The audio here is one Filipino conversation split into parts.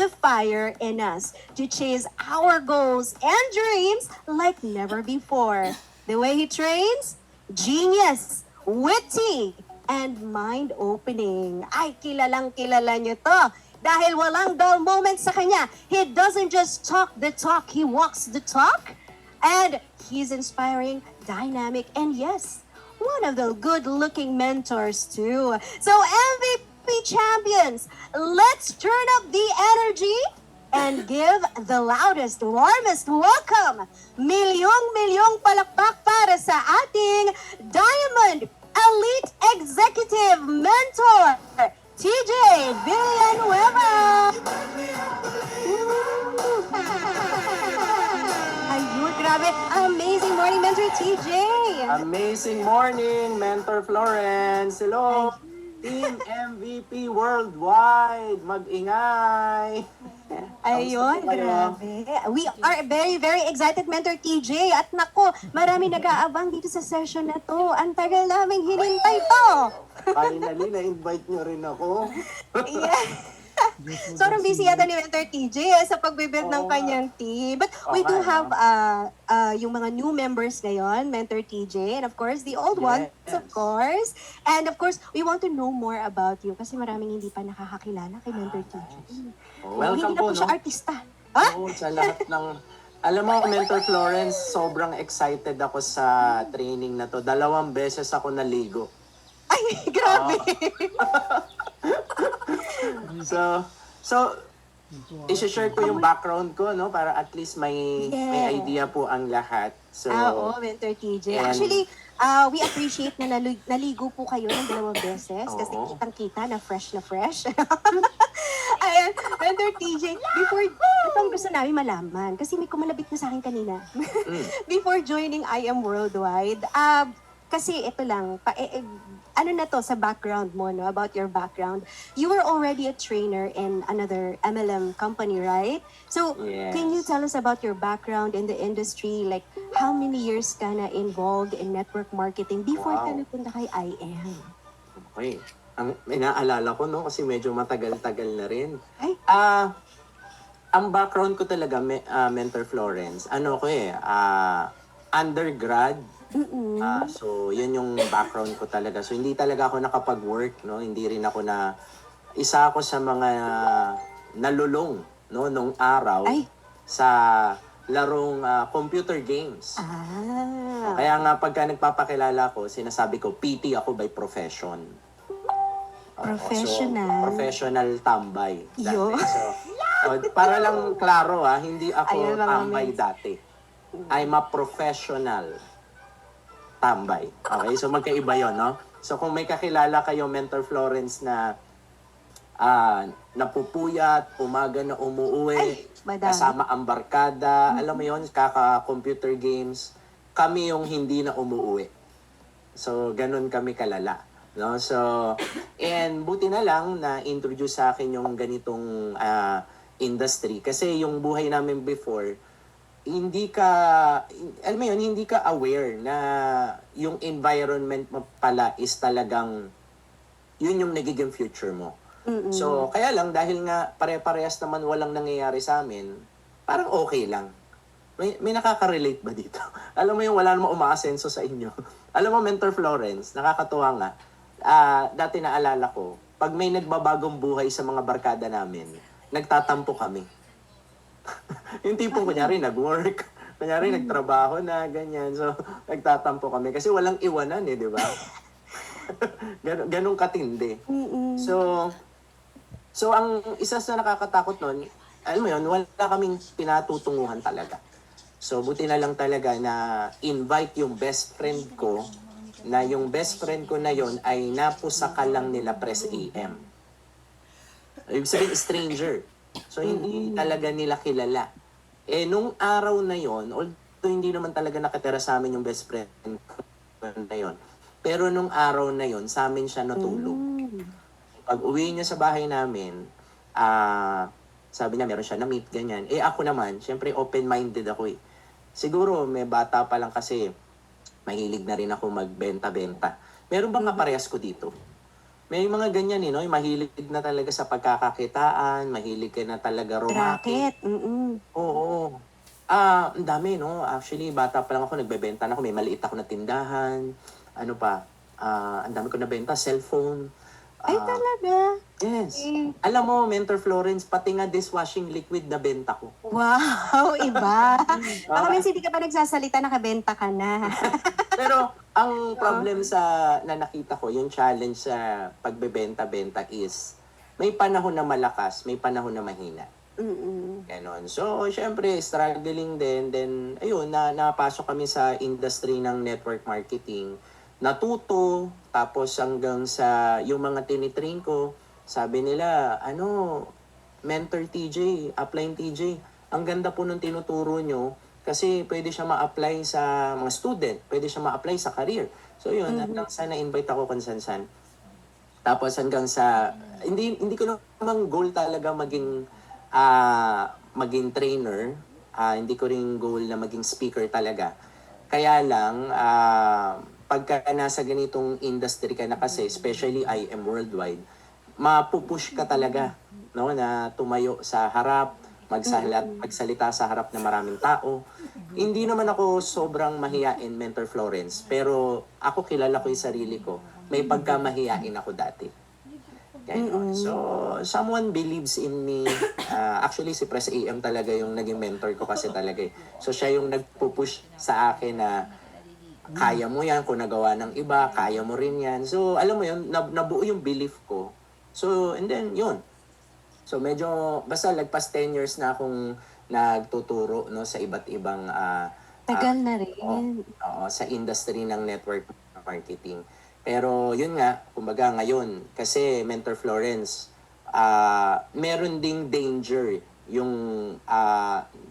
the fire in us to chase our goals and dreams like never before. The way he trains, genius, witty, and mind-opening. Ay, kilalang kilala niyo to. Dahil walang dull moment sa kanya. He doesn't just talk the talk, he walks the talk. And he's inspiring, dynamic, and yes, one of the good-looking mentors too. So MVP champions, let's turn up the energy and give the loudest, warmest welcome. Milyong-milyong palakpak para sa ating Diamond Elite Executive Mentor, TJ Villanueva. Ayun, grabe. Amazing morning, Mentor TJ. Amazing morning, Mentor Florence. Hello, Team MVP Worldwide. Mag-ingay. Ayun, Kamusta po kayo? grabe. We are very, very excited, Mentor TJ. At nako, marami nag-aabang dito sa session na to. Ang tagal naming hinintay to. Finally, na-invite nyo rin ako. Yeah. Sobrang busy yata ni Mentor TJ sa pagbibuild ng Oo. kanyang team. But we do Okay, have yung mga new members ngayon, Mentor TJ, and of course, the old ones, Yes. of course. And of course, we want to know more about you kasi maraming hindi pa nakakakilala kay Mentor TJ. Welcome hindi na po, po siya no? artista. Ha? Oo, sa lahat ng... Alam mo, Mentor Florence, sobrang excited ako sa training na to. 2 beses ako naligo. Ay, grabe. So, i-share ko yung background ko, no? Para at least may Yeah. idea po ang lahat. So, Oo, Mentor TJ. and- Actually, we appreciate na naligo po kayo ng 2 beses kasi Oo. kitang-kita na fresh na fresh. Ayan, Mentor TJ, before, ito ang gusto namin malaman kasi may kumalabit na sa akin kanina. Before joining I Am Worldwide, kasi ito lang, ano na to sa background mo, no? About your background. You were already a trainer in another MLM company, right? So, Yes. can you tell us about your background in the industry? Like, how many years ka na involved in network marketing before ka Wow. napunta kay IM? okay. May naalala ko, no? Kasi medyo matagal-tagal na rin. Ay, Ang background ko talaga, Mentor Florence, ano ko undergrad. So, yun yung background ko talaga. So, hindi talaga ako nakapag-work, no? Hindi rin ako isa ako sa mga nalulong, no? Nung araw Ay. sa larong computer games. Kaya nga, pagka nagpapakilala ko, sinasabi ko, PT ako by profession. Professional. So, professional tambay. Dati. Yo. So, para lang klaro hindi ako Ayun, mga tambay dati. I'm a professional tambay. Okay, so magkaiba yon, no? So kung may kakilala kayo, Mentor Florence, na napupuyat, umaga na umuwi, madami. kasama ang barkada, alam mo yon, kaka-computer games, kami yung hindi na umuwi. So, ganun kami kalala. No? So, and buti na lang na introduce sa akin yung ganitong industry. Kasi yung buhay namin before, hindi ka, alam mo yun, hindi ka aware na yung environment mo pala is talagang, yun yung nagiging future mo. So, kaya lang, dahil nga pare-parehas naman walang nangyayari sa amin, parang okay lang. May nakaka-relate ba dito? Alam mo yung wala namang umaasenso sa inyo. Alam mo, Mentor Florence, nakakatuwa nga, dati naalala ko, pag may nagbabagong buhay sa mga barkada namin, nagtatampo kami. Yung tipong kunyari nag-work, kunyari nagtrabaho na, ganyan. So, nagtatampo kami. Kasi walang iwanan di ba? Ganong katindi. So, ang isa sa nakakatakot nun, alam mo yun, wala kaming pinatutunguhan talaga. So, buti na lang talaga na invite yung best friend ko, na yung best friend ko na yon ay napusaka lang nila Press AM. Ibig sabihin, stranger. So, hindi talaga nila kilala. Nung araw na yon, although hindi naman talaga nakatira sa amin yung best friend na yon, pero nung araw na yon, sa amin siya natulog. Pag uwi niya sa bahay namin, sabi niya meron siya na-meet, ganyan. Ako naman, syempre open-minded ako Siguro, may bata pa lang kasi, mahilig na rin ako magbenta-benta. Meron bang kaparehas ko dito? may mga ganyan, eh, no? Yung mahilig na talaga sa pagkakakitaan, mahilig ka na talaga rumaki. Racket. Mm-mm. Oo. Ang dami, no? Actually, bata pa lang ako, nagbebenta na ako. May maliit ako na tindahan. Ano pa? Ang dami ko nabenta, cellphone. Ay, Ah, talaga? yes. Eh, Alam mo, Mentor Florence, pati nga dishwashing liquid na benta ko. wow, iba. Baka Ah, minsan hindi ka pa nagsasalita, nakabenta ka na. Pero ang Oo. problem na nakita ko, yung challenge sa pagbebenta-benta is may panahon na malakas, may panahon na mahina. Mm-mm. Ganon. So, syempre, struggling din. Then, ayun, napasok kami sa industry ng network marketing. Natuto, tapos hanggang sa yung mga tinitrain ko, sabi nila, mentor TJ, upline TJ, ang ganda po nung tinuturo nyo kasi pwede siya ma-apply sa mga student, pwede siya ma-apply sa career. So, yun, hanggang sa na-invite ako kung san-san. Tapos hanggang sa hindi ko namang goal talaga maging trainer. Hindi ko rin goal na maging speaker talaga. Kaya lang pagka nasa ganitong industry ka na kasi, especially IM worldwide, mapupush ka talaga, no, na tumayo sa harap, magsalita sa harap ng maraming tao. Hindi naman ako sobrang mahiyain, Mentor Florence, pero ako kilala ko yung sarili ko. May pagkamahiyain ako dati. Ganon. So, Mm-mm. someone believes in me. Actually, si Press AM talaga yung naging mentor ko kasi talaga eh. So, siya yung nagpupush sa akin na kaya mo yan, kung nagawa ng iba, kaya mo rin yan. So, alam mo yun, nabuo yung belief ko. So, and then, yun. So, medyo, basta lagpas 10 years na akong nagtuturo, no, sa iba't ibang Tagal na oo, rin. oo, sa industry ng network marketing. Pero yun nga, kumbaga ngayon, kasi Mentor Florence, meron ding danger yung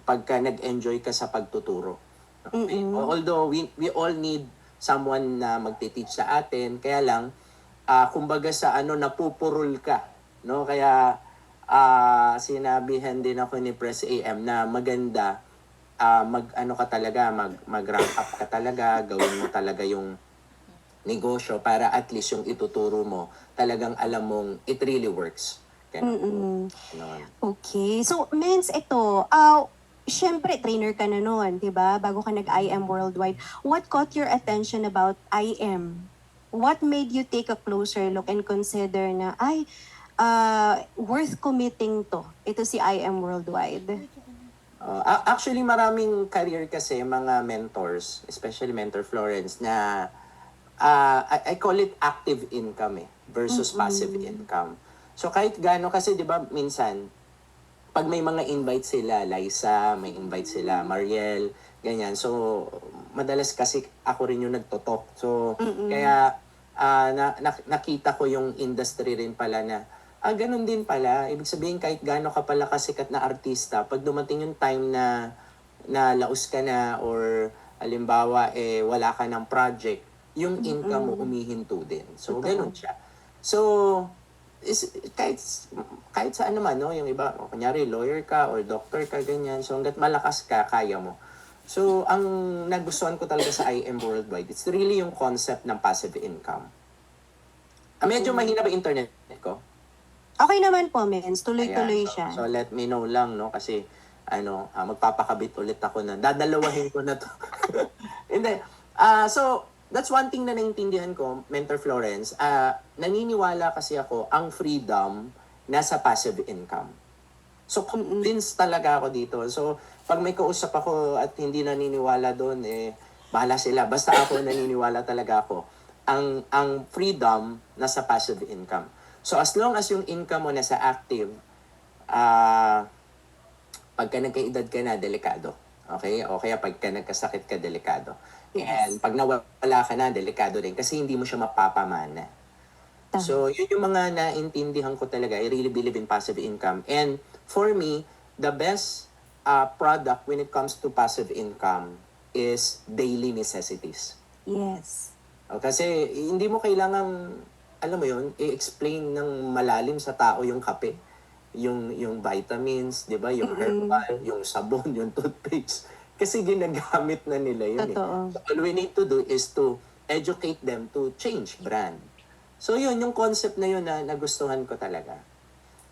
pagka nag-enjoy ka sa pagtuturo. Okay? Mm-mm. Although we all need someone na magte-teach sa atin, kaya lang, kumbaga sa napupurol ka. No? Kaya sinabihan din ako ni Press AM na maganda mag-ano ka talaga, mag-rank up ka talaga, gawin mo talaga yung negosyo para at least yung ituturo mo, talagang alam mong it really works. Ganun. Mm-mm. Ganun. Okay. So, Mens, ito, syempre, trainer ka na noon, di ba? Bago ka nag-IM Worldwide. What caught your attention about IM? What made you take a closer look and consider na, worth committing to? Ito si IM Worldwide. Actually, maraming career kasi, mga mentors, especially Mentor Florence, na I call it active income versus passive income. So kahit gaano kasi 'di ba minsan pag may mga invite sila, Liza, may invite sila, Mariel, ganyan. So madalas kasi ako rin yung nagtotok. So Mm-mm. kaya nakita ko yung industry rin pala na ganun din pala. Ibig sabihin kahit gaano ka pala kasikat na artista, pag dumating yung time na laos ka na or halimbawa wala ka ng project, yung income mo Mm-mm. umihinto din. So ganun Totoo. siya. So is kahit saan naman no, yung iba, kunyari lawyer ka or doctor ka ganyan. So hangga't malakas ka, kaya mo. So ang nagustuhan ko talaga sa IM Worldwide, it's really yung concept ng passive income. Medyo mahina ba internet ko? Okay naman po, Mens. Ayan. Tuloy-tuloy So siya. let me know lang, no? Kasi, magpapakabit ulit ako na, dadalawahin ko na to. Hindi. So, that's one thing na naintindihan ko, Mentor Florence. Naniniwala kasi ako, ang freedom nasa passive income. So, convinced talaga ako dito. So, pag may kausap ako at hindi naniniwala doon, bahala sila. Basta ako naniniwala talaga ako. Ang freedom nasa passive income. So, as long as yung income mo nasa active, pagka nagkaedad ka na, delikado. Okay? O kaya pagka nagkasakit ka, delikado. And Yes. pag nawala ka na, delikado rin kasi hindi mo siya mapapamana. Tama. So, yun yung mga naintindihan ko talaga. I really believe in passive income. And for me, the best product when it comes to passive income is daily necessities. Yes. Kasi hindi mo kailangan, alam mo yun, i-explain ng malalim sa tao yung kape, yung vitamins, di ba? Yung herbal, yung sabon, yung toothpaste. Kasi ginagamit na nila yun Totoo. So all we need to do is to educate them to change brand. So yun, yung concept na yun na nagustuhan ko talaga.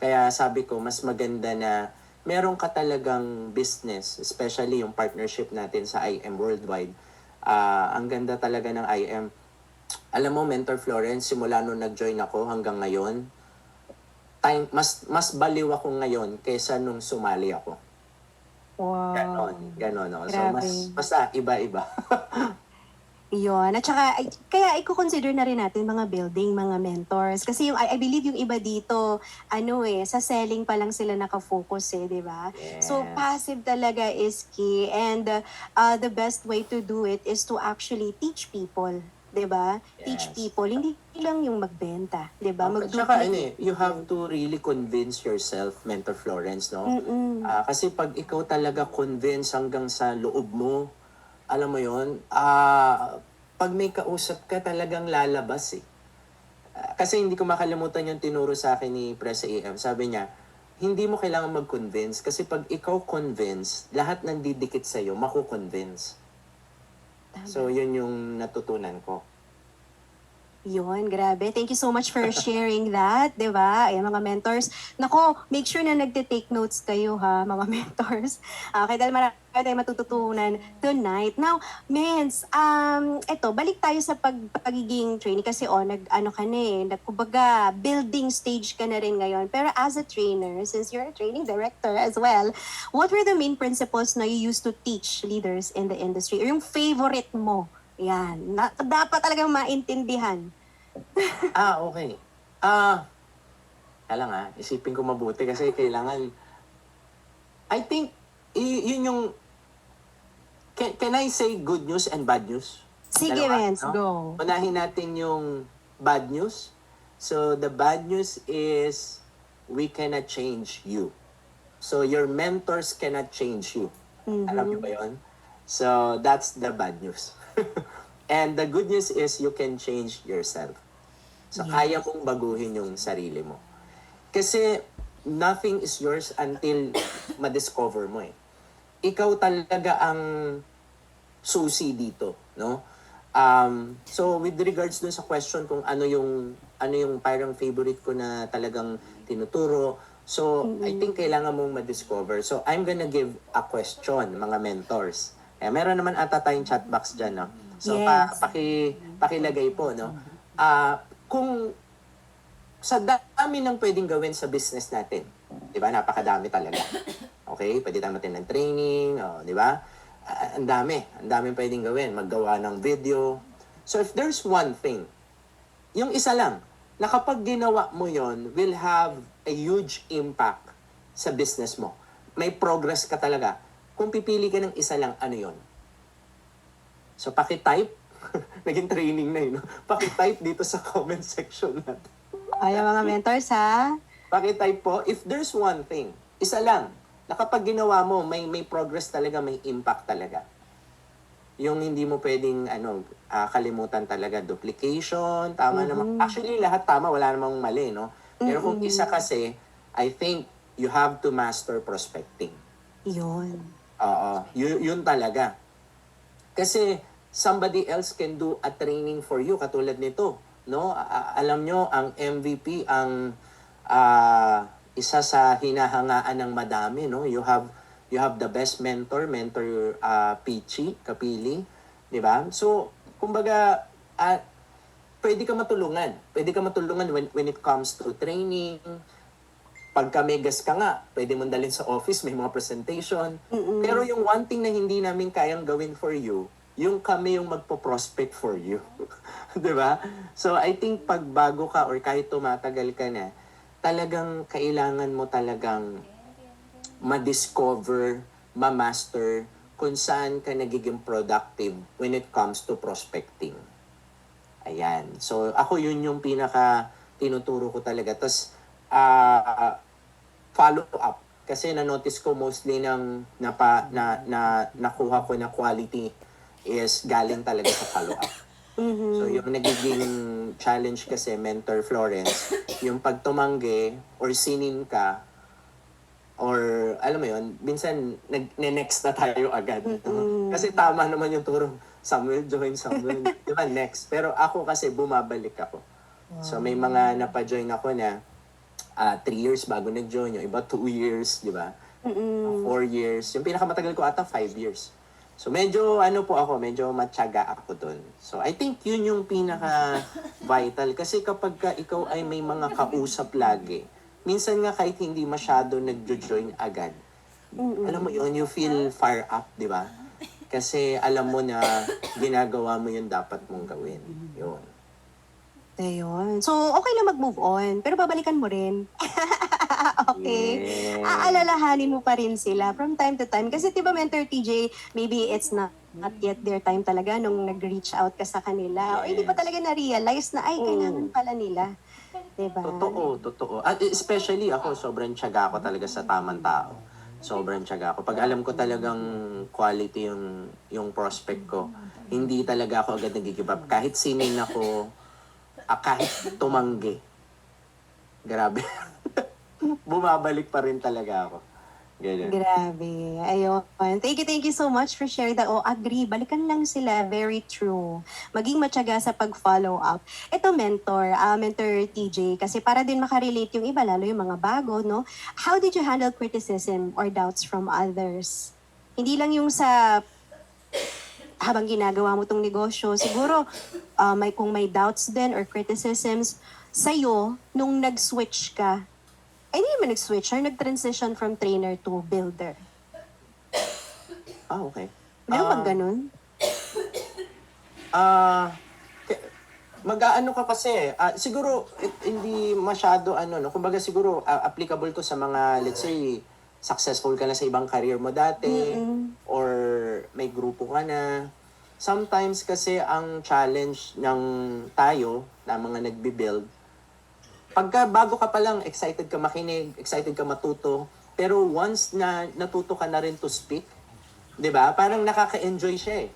Kaya sabi ko, mas maganda na meron ka talagang business, especially yung partnership natin sa IM Worldwide. Ang ganda talaga ng IM. Alam mo, Mentor Florence, simula nung nag-join ako hanggang ngayon, mas baliw ako ngayon kaysa nung sumali ako. Wow. Ganon. No? So, Grabe. basta iba-iba. Yun. At saka, kaya i-consider na rin natin mga building, mga mentors. Kasi yung, I believe yung iba dito, sa selling pa lang sila nakafocus di ba? So, Yes. passive talaga is key. And the best way to do it is to actually teach people. Di ba? Teach Yes. people, hindi lang yung magbenta. Di ba? Okay. Tsaka you have to really convince yourself, Mentor Florence, no? Kasi pag ikaw talaga convince hanggang sa loob mo, alam mo yon, pag may kausap ka talagang lalabas eh. Kasi hindi ko makalimutan yung tinuro sa akin ni Presa AM. Sabi niya, hindi mo kailangan mag-convince kasi pag ikaw convince, lahat ng didikit sa'yo, maku-convince. So, yun yung natutunan ko. Yun, grabe. Thank you so much for sharing that, di ba? Ayan, mga mentors. Nako, make sure na nagte-take notes kayo ha, mga mentors. Okay, dahil marami tayong matututunan tonight. Now, Mens, eto, balik tayo sa pagiging trainee kasi kumbaga, building stage ka na rin ngayon. Pero as a trainer, since you're a training director as well, what were the main principles na you used to teach leaders in the industry? Or yung favorite mo? Yan. Dapat talagang maintindihan. Okay. Kailangan isipin ko mabuti kasi kailangan, I think, yun yung, can I say good news and bad news? Sige, Mens, go. Unahin natin yung bad news. So, the bad news is, we cannot change you. So, your mentors cannot change you. Alam niyo ba yun? So, that's the bad news. And the good news is you can change yourself. So, kaya mong baguhin yung sarili mo. Kasi, nothing is yours until ma-discover mo eh. Ikaw talaga ang susi dito, no? So, with regards dun sa question kung ano yung parang favorite ko na talagang tinuturo, so, I think kailangan mong ma-discover. So, I'm gonna give a question, mga mentors. Meron naman ata tayong chat box dyan, no? So, Yes. pakilagay po, no? Kung sa dami ng pwedeng gawin sa business natin, di ba? Napakadami talaga. Okay? Pwede tayo ng training, di ba? Ang daming pwedeng gawin. Maggawa ng video. So, if there's one thing, yung isa lang, na kapag ginawa mo yon will have a huge impact sa business mo. May progress ka talaga. Kung pipili ka ng isa lang, ano yon? So, paki-type. Naging training na yun. Paki-type dito sa comment section natin. Ayan, mga mentors, ha? Paki-type po, if there's one thing, isa lang, na kapag ginawa mo, may progress talaga, may impact talaga. Yung hindi mo pwedeng kalimutan talaga, duplication, tama naman. Actually, lahat tama, wala namang mali, no? Pero kung isa kasi, I think you have to master prospecting. Yun. Oo, yun talaga. Kasi somebody else can do a training for you katulad nito, no? Alam nyo, ang MVP ang isa sa hinahangaan ng madami, no? You have the best mentor Pichi Kapili, di ba? So, kumbaga pwede ka matulungan. Pwede ka matulungan when it comes to training. Pagka megas ka nga, pwede mong dalhin sa office, may mga presentation. Pero yung one thing na hindi namin kayang gawin for you, yung kami yung magpo-prospect for you. Diba? So, I think pag bago ka or kahit tumatagal ka na, talagang kailangan mo talagang ma-discover, ma-master kung saan ka nagiging productive when it comes to prospecting. Ayan. So, ako yun yung pinaka tinuturo ko talaga. Tapos, follow up. Kasi na-notice ko mostly nakuha ko na quality is galing talaga sa follow up. So yung nagiging challenge kasi, Mentor Florence, yung pagtumanggi or sinin ka or alam mo yun, minsan next na tayo agad. Kasi tama naman yung turong Samuel, join Samuel. Diba, next. Pero ako kasi bumabalik ako. So may mga napa-join ako na 3 years bago nag-join, yung iba 2 years, di ba? 4 years. Yung pinakamatagal ko ata 5 years. So medyo po ako, medyo matyaga ako dun. So I think yun yung pinaka-vital. Kasi kapag ikaw ay may mga kausap lagi, minsan nga kahit hindi masyado nag-join agad, alam mo yun, you feel fire up, di ba? Kasi alam mo na ginagawa mo yung dapat mong gawin. Yun. Ayun. So, okay lang mag-move on, pero babalikan mo rin. Okay? Yes. Aalalahanin mo pa rin sila from time to time. Kasi 'di ba, Mentor TJ, maybe it's not yet their time talaga nung nag-reach out ka sa kanila. Or hindi pa Yes. talaga na-realize na, ay, kailangan pala nila. 'Di ba? Totoo. At especially ako, sobrang tiyaga ako talaga sa tamang tao. Sobrang tiyaga ako. Pag alam ko talagang quality yung prospect ko, hindi talaga ako agad nag-give up. Kahit sinin ako, kahit tumanggi. Grabe. Bumabalik pa rin talaga ako. Ganyan. Grabe. Ayun. Thank you so much for sharing that. Oh, agree. Balikan lang sila. Very true. Maging matyaga sa pag-follow up. Ito, Mentor TJ, kasi para din makarelate yung iba, lalo yung mga bago, no? How did you handle criticism or doubts from others? Hindi lang yung sa habang ginagawa mo tong negosyo, siguro kung may doubts din or criticisms sa'yo nung nag-switch ka. Ay, hindi naman nag-switch or nag-transition from trainer to builder. Okay. Meron bang ganun? Mag-aano ka kasi, siguro hindi masyado no, kumbaga siguro applicable to sa mga, let's say, successful ka na sa ibang career mo dati, or may grupo ka na. Sometimes kasi ang challenge ng tayo, na mga nagbi-build, pagka bago ka pa lang, excited ka makinig, excited ka matuto, pero once na natuto ka na rin to speak, 'di ba? Parang nakaka-enjoy siya eh.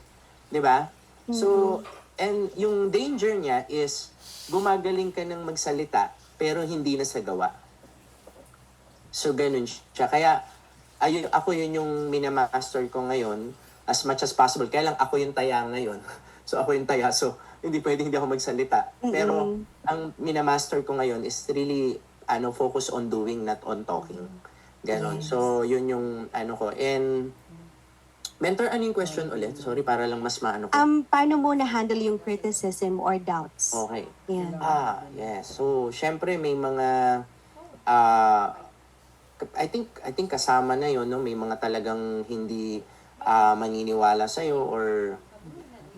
'Di ba? So, and yung danger niya is gumagaling ka ng magsalita pero hindi na sa gawa. So, ganun siya. Kaya, ako yun yung minamaster ko ngayon as much as possible. Kaya lang ako yung taya ngayon. So, ako yung taya. So, hindi pwedeng hindi ako magsalita. Pero, ang minamaster ko ngayon is really, focus on doing, not on talking. Ganon. Yes. So, yun yung, ko. And, Mentor, ano yung question ulit? Sorry, para lang mas maano ko. Paano mo na-handle yung criticism or doubts? Okay. Yan. Yes. So, syempre may mga I think kasama na 'yon, no? May mga talagang hindi maniniwala sa iyo or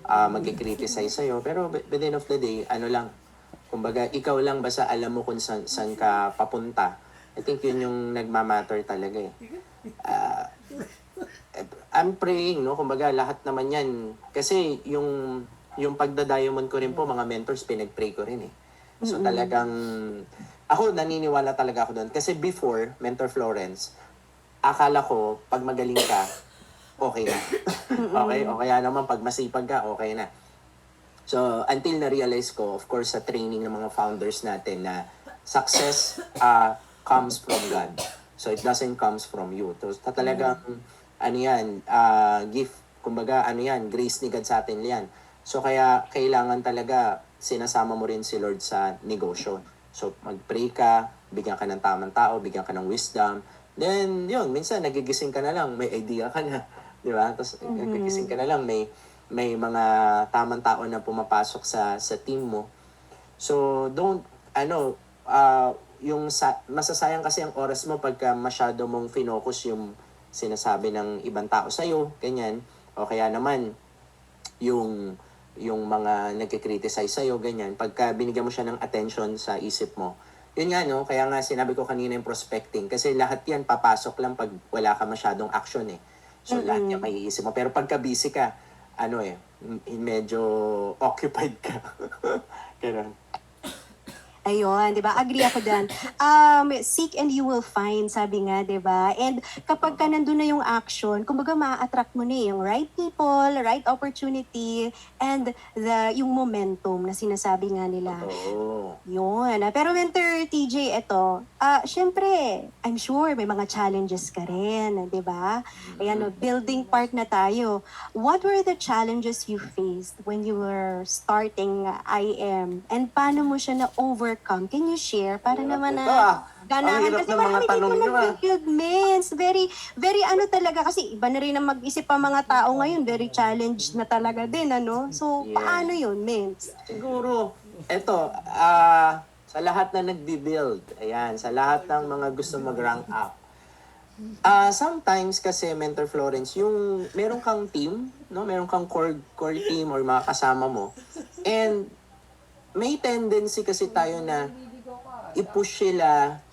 magki-criticize sa iyo, pero by the end of the day, lang, kumbaga ikaw lang basta alam mo kung saan ka papunta. I think 'yun yung nagma-matter talaga eh. I'm praying, no? Kumbaga, lahat naman yan. Kasi yung pagda-diamond ko rin po, mga mentors, pinag-pray ko rin eh. So talagang, ako naniniwala talaga ako doon. Kasi before, Mentor Florence, akala ko, pag magaling ka, okay na. Okay? O kaya naman, pag masipag ka, okay na. So, until na-realize ko, of course, sa training ng mga founders natin na success comes from God. So, it doesn't comes from you. So, talagang, gift, kumbaga, grace ni God sa atin yan. So, kaya, kailangan talaga, sinasama mo rin si Lord sa negosyo. So, mag-pray ka, bigyan ka ng tamang tao, bigyan ka ng wisdom. Then, yun, minsan, nagigising ka na lang, may idea ka na. Di ba? Tapos, nagigising ka na lang, may mga tamang tao na pumapasok sa team mo. So, masasayang kasi ang oras mo pagka masyado mong finocus yung sinasabi ng ibang tao sa'yo, ganyan. O kaya naman, yung mga nagkikriticize sa'yo, ganyan. Pagka binigyan mo siya ng attention sa isip mo, yun nga, no? Kaya nga sinabi ko kanina yung prospecting. Kasi lahat yan papasok lang pag wala ka masyadong action eh. So, lahat yan may iisip mo. Pero pagka busy ka, medyo occupied ka. Ganun. Ayun, 'di ba? Agree ako diyan. Seek and you will find, sabi nga, 'di ba? And kapag ka nandun na yung action, kumbaga ma-attract mo na yung right people, right opportunity, and yung momentum na sinasabi nga nila. Oo. Yun. Pero Mentor TJ, ito, syempre, I'm sure may mga challenges ka rin, di ba? Ayan, building part na tayo. What were the challenges you faced when you were starting IM? And paano mo siya na-overcome? Can you share? Para Hirap naman nito, na Ang ganahan. hirap Kasi ng mga marami tanong dito nyo, nag-build mens. Very, very ano talaga. Kasi iba na rin ang mag-isip ang mga tao ngayon. Very challenged na talaga din, ano? So, paano Yeah. yun, mens? Siguro, eto, sa lahat na nagbi-build, ayan, sa lahat ng mga gusto mag-rank up, sometimes kasi, Mentor Florence, yung meron kang team, no? Meron kang core team or mga kasama mo, and may tendency kasi tayo na i-push sila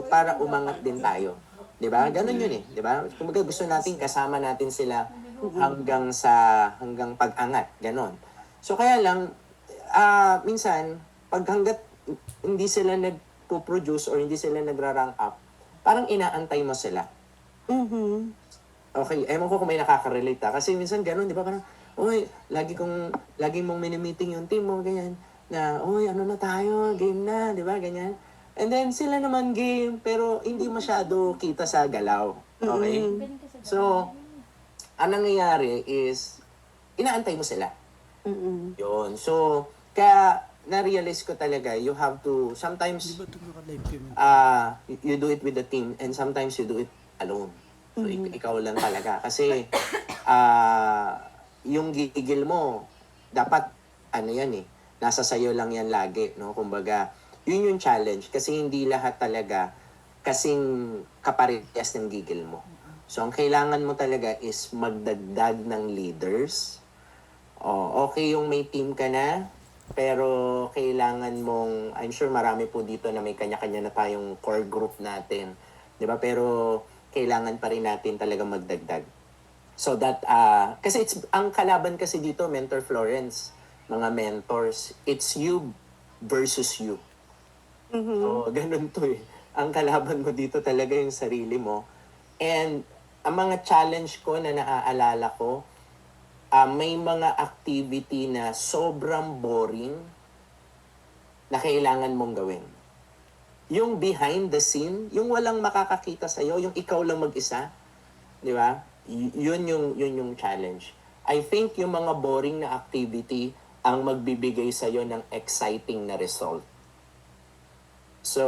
para umangat din tayo. 'Di ba? Ganun 'yun eh, 'di ba? Kumbaga gusto natin kasama natin sila hanggang pag-angat, ganon. So kaya lang minsan hanggat hindi sila nagpo-produce or hindi sila nagra-rank up, parang inaantay mo sila. Mm-hmm. Okay, ewan ko kung may nakaka-relate kasi minsan ganun, 'di ba? Parang, "Uy, lagi mong mini-meeting yung team mo, ganyan." Na, "Uy, ano na tayo, game na," 'di ba? Ganyan. And then sila naman game, pero hindi masyado kita sa galaw. Okay? So, ang nangyayari is, inaantay mo sila. Mm-mm. Yun. So, kaya na-realize ko talaga, you have to, sometimes, you do it with the team, and sometimes you do it alone. So, ikaw lang talaga. Kasi, yung gigil mo, dapat, ano yan eh, nasa sayo lang yan lagi, no? Kumbaga, yun yung challenge. Kasi hindi lahat talaga kasing kaparehas ng gigil mo. So, ang kailangan mo talaga is magdagdag ng leaders. Okay yung may team ka na, pero kailangan mong, I'm sure marami po dito na may kanya-kanya na tayong core group natin. 'Di ba? Pero kailangan pa rin natin talaga magdagdag. So that, kasi ang kalaban kasi dito, Mentor Florence, mga mentors, it's you versus you. So, ganun to eh. Ang kalaban mo dito talaga yung sarili mo. And ang mga challenge ko na naaalala ko, may mga activity na sobrang boring na kailangan mong gawin. Yung behind the scene, yung walang makakakita sa'yo, yung ikaw lang mag-isa, di ba? Yun yung challenge. I think yung mga boring na activity ang magbibigay sa'yo ng exciting na result. So,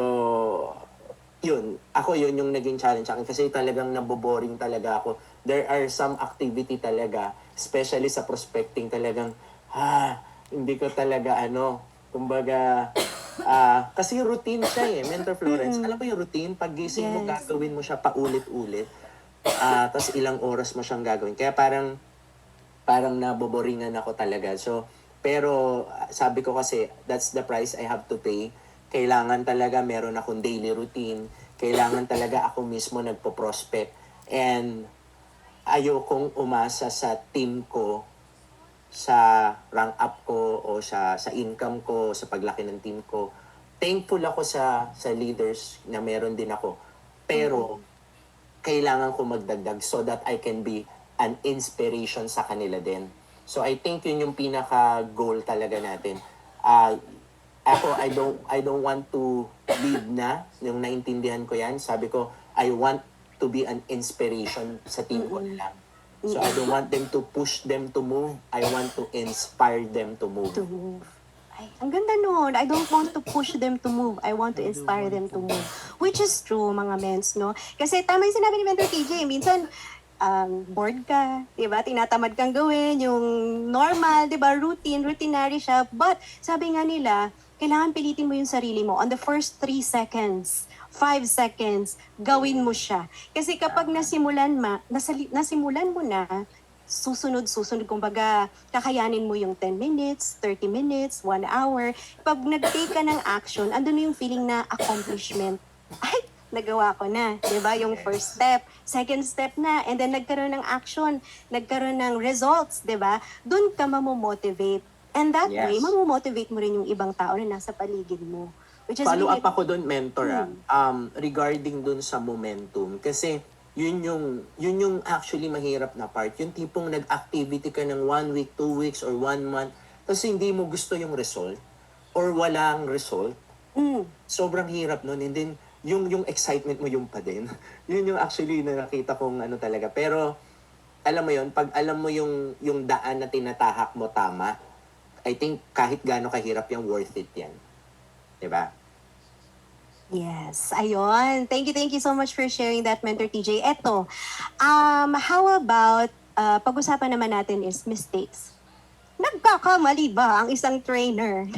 yun. Ako yun yung naging challenge akin kasi talagang naboboring talaga ako. There are some activity talaga, especially sa prospecting talagang, hindi ko talaga kumbaga, kasi routine siya eh, Mentor Florence. Alam mo yung routine, pag gising mo, Yes. gagawin mo siya paulit-ulit. Tapos ilang oras mo siyang gagawin. Kaya parang naboboringan ako talaga. So, pero sabi ko kasi, that's the price I have to pay. Kailangan talaga meron akong daily routine. Kailangan talaga ako mismo nagpo-prospect. And ayokong umasa sa team ko, sa rank up ko, o sa income ko, sa paglaki ng team ko. Thankful ako sa leaders na meron din ako. Pero, kailangan ko magdagdag so that I can be an inspiration sa kanila din. So I think yun yung pinaka-goal talaga natin. Ako, I don't want to lead na, yung naintindihan ko yan. Sabi ko, I want to be an inspiration sa team ko lang. So I don't want them to push them to move. I want to inspire them to move. To move. Ay, ang ganda nun. I don't want to push them to move. I want to inspire them to move. Which is true, mga mens, no? Kasi tama yung sinabi ni Mentor TJ. Minsan, bored ka, diba? Tinatamad kang gawin yung normal, diba? Routinary siya. But, sabi nga nila, kailangan pilitin mo yung sarili mo. On the first 3 seconds, 5 seconds, gawin mo siya. Kasi kapag nasimulan mo na, susunod, kumbaga, kakayanin mo yung 10 minutes, 30 minutes, 1 hour. Pag nag-take ka ng action, andun yung feeling na accomplishment. Ay, nagawa ko na, di ba? Yung first step, second step na, and then nagkaroon ng action, nagkaroon ng results, di ba? Doon ka mamomotivate. And that way, Yes. mamomotivate mo rin yung ibang tao na nasa paligid mo. Which is Follow really, up ako doon, mentor, regarding doon sa momentum. Kasi yun yung actually mahirap na part. Yung tipong nag-activity ka ng 1 week, 2 weeks, or 1 month, tapos hindi mo gusto yung result, or walang result, sobrang hirap nun. And then, yung excitement mo yung pa din. Yun yung actually na nakita kong ano talaga. Pero, alam mo yun, pag alam mo yung daan na tinatahak mo tama, I think kahit gaano kahirap yung worth it yan. Diba? yes, ayun. Thank you so much for sharing that, Mentor TJ. Eto, how about, pag-usapan naman natin is mistakes. Nagkakamali ba ang isang trainer?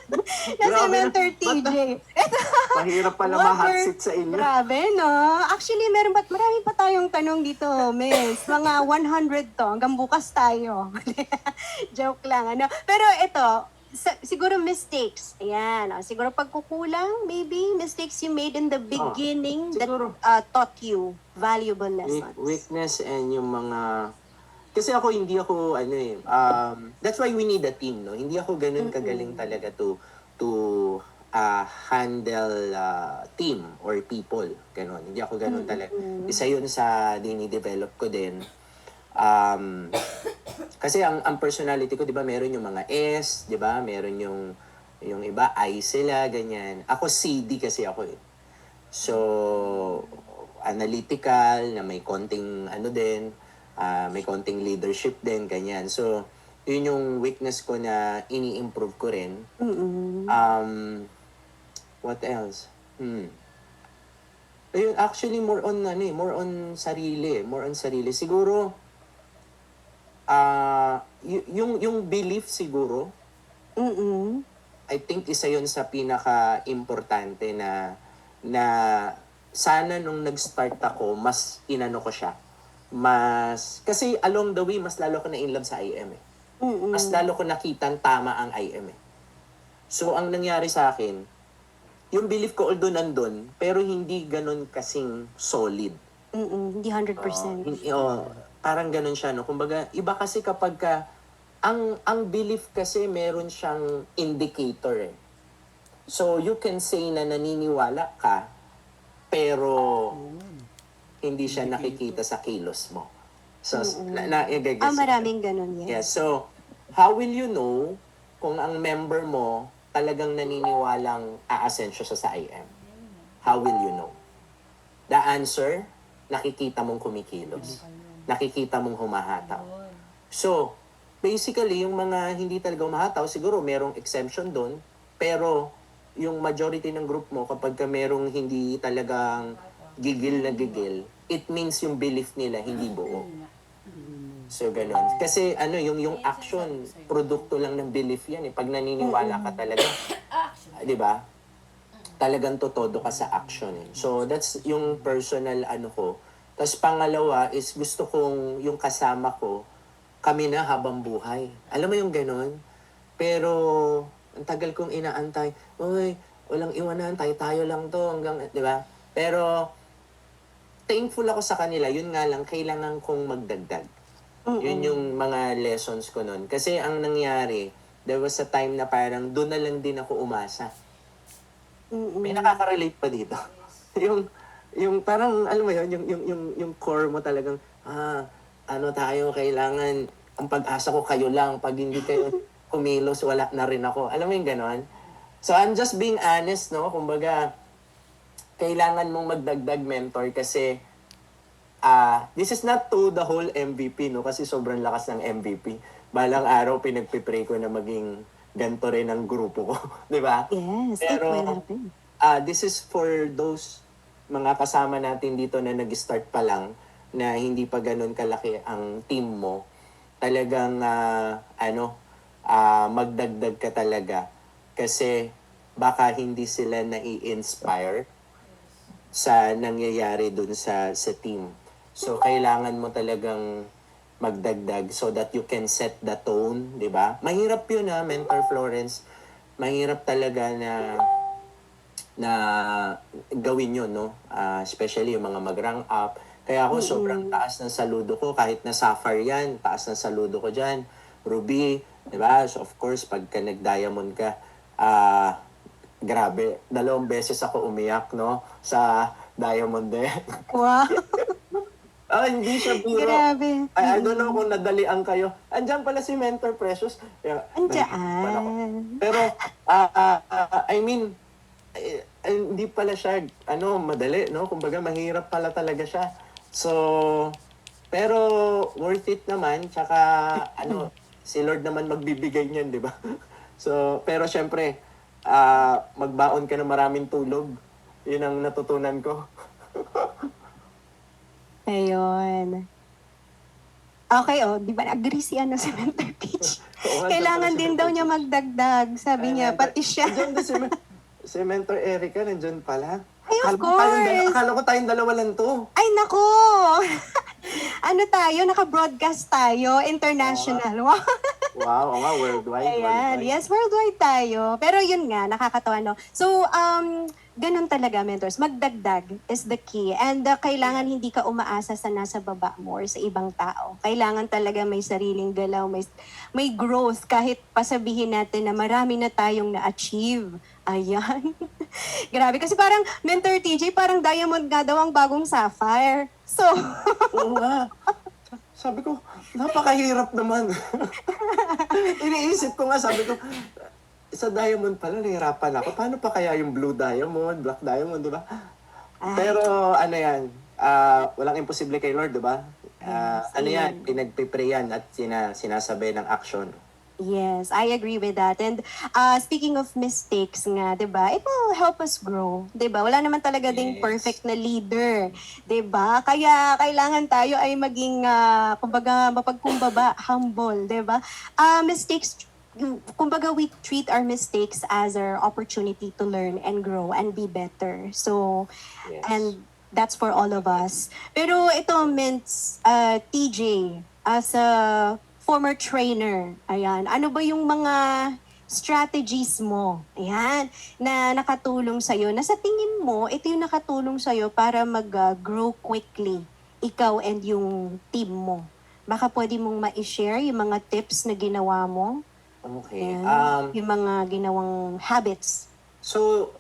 Na si Grabe na. Mentor TJ. Eto, Mahirap pala what ma-hot were- seat sa inyo. Grabe, no? Actually, marami pa tayong tanong dito, miss. Mga 100 to. Hanggang bukas tayo. Joke lang, ano? Pero ito, siguro mistakes. Ayan. Siguro pagkukulang, maybe mistakes you made in the beginning that siguro. taught you valuable lessons. Weakness and yung mga... Kasi ako, hindi ako, that's why we need a team, no? Hindi ako ganun kagaling talaga to handle team or people. Ganun. Hindi ako ganun talaga. Isa yun sa dini-develop ko din. Kasi ang personality ko, 'di ba, meron yung mga S, 'di ba? Meron yung iba I sila, ganyan. Ako CD kasi ako eh. So analytical, na may konting ano din, may konting leadership din, ganyan. So yun yung weakness ko na ini-improve ko rin. What else? Ayun, actually more on sarili. Siguro yung belief siguro, I think isa yun sa pinaka-importante na sana nung nag-start ako, mas inano ko siya. Kasi along the way, mas lalo ko na in love sa IM eh. Mas lalo ko nakitang tama ang IM eh. So, ang nangyari sa akin, yung belief ko although nandun, pero hindi ganun kasing solid. Hindi 100%. Parang ganun siya, no? Kumbaga, iba kasi kapag ang belief kasi meron siyang indicator eh. So, you can say na naniniwala ka, pero hindi siya nakikita sa kilos mo. So, Maraming ganun, yes. Yeah, so, how will you know kung ang member mo talagang naniniwalang a-ascend siya sa IM? How will you know? The answer, nakikita mong kumikilos. Nakikita mong humahataw. So, basically, yung mga hindi talaga humahataw, siguro merong exemption doon, pero yung majority ng group mo, kapag ka merong hindi talagang gigil na gigil, it means yung belief nila hindi buo. So, ganun. Kasi, yung action, produkto lang ng belief yan eh. Pag naniniwala ka talaga, di ba? Talagang totodo ka sa action eh. So, that's yung personal ko. Tapos pangalawa is gusto kong yung kasama ko, kami na habang buhay. Alam mo yung ganun? Pero, ang tagal kong inaantay, uy, walang iwanan, tayo lang to, hanggang, di ba? Pero, thankful ako sa kanila, yun nga lang, kailangan kong magdagdag. Yun yung mga lessons ko nun. Kasi ang nangyari, there was a time na parang doon na lang din ako umasa. May nakaka-relate pa dito. yung parang, alam mo yun, yung core mo talagang, tayo, kailangan, ang pag-asa ko kayo lang, pag hindi kayo kumilos, wala na rin ako. Alam mo yung ganon? So, I'm just being honest, no? Kumbaga, kailangan mong magdagdag mentor kasi this is not to the whole MVP, no? Kasi sobrang lakas ng MVP. Balang araw, pinagpipray ko na maging ganito rin ang grupo ko. Di ba? Yes, Pero, it will happen. this is for those mga kasama natin dito na nag-start pa lang, na hindi pa ganun kalaki ang team mo. Talagang, magdagdag ka talaga. Kasi, baka hindi sila nai-inspire sa nangyayari dun sa team. So, kailangan mo talagang magdagdag so that you can set the tone, di ba? Mahirap yun Mentor Florence. Mahirap talaga na gawin yun, no? Especially yung mga mag-rank up. Kaya ako, sobrang taas ng saludo ko. Kahit na Sapphire yan, taas ng saludo ko dyan. Ruby, di ba? So, of course, pagka nag-diamond ka, grabe, 2 beses ako umiyak, no? Sa Diamond din. Wow. Hindi siya biro. Grabe. I don't know kung nadalian kayo. Andiyan pala si Mentor Precious. Yeah, nahihirapan ako. Andiyan. Pero, I mean, hindi pala siya, madali, no? Kumbaga, mahirap pala talaga siya. So, pero worth it naman. Tsaka, si Lord naman magbibigay niyan, di ba? So, pero syempre, magbaon ka ng maraming tulog. Yun ang natutunan ko. Ayun. Okay, di ba agree si si Mentor Peach? Oo nga, Kailangan si din Mentor daw niya Peach. magdagdag. Sabi niya, pati siya. Andiyan din si Mentor Erica, nandiyan pala. Ay, of Akala ko tayong dalawa lang to. Ay, nako! Ano tayo? Naka-broadcast tayo. International. Wow. Wow, oo nga, worldwide. Ayan. Yes, worldwide tayo. Pero yun nga, nakakatawa, no? So, ganun talaga, mentors. Magdagdag is the key. And kailangan hindi ka umaasa sa nasa baba mo or sa ibang tao. Kailangan talaga may sariling galaw, may growth. Kahit pasabihin natin na marami na tayong na-achieve. Ayan. Grabe. Kasi parang, Mentor TJ, parang diamond nga daw ang bagong sapphire. So, Oo nga. Sabi ko, napakahirap naman. Iniisip ko nga, sabi ko, sa diamond pala, nahirapan ako. Paano pa kaya yung blue diamond, black diamond, di ba? Pero ano yan, walang imposible kay Lord, di ba? Ano yan, pinagpiprayan at sinasabay ng action. yes, I agree with that. And speaking of mistakes nga, 'di ba? It will help us grow, 'di ba? Wala naman talaga ding Yes. perfect na leader, 'di ba? Kaya kailangan tayo ay maging kumbaga mapagkumbaba, humble, 'di ba? Mistakes kumbaga we treat our mistakes as our opportunity to learn and grow and be better. So Yes. and that's for all of us. Pero ito means TJ as a former trainer. Ayan, ano ba yung mga strategies mo? Ayan, na nakatulong sa na sa tingin mo ito yung nakatulong sa para mag-grow quickly ikaw and yung team mo. Baka pwede mong ma-share yung mga tips na ginawa mo. Okay. Ayan, yung mga ginawang habits. So,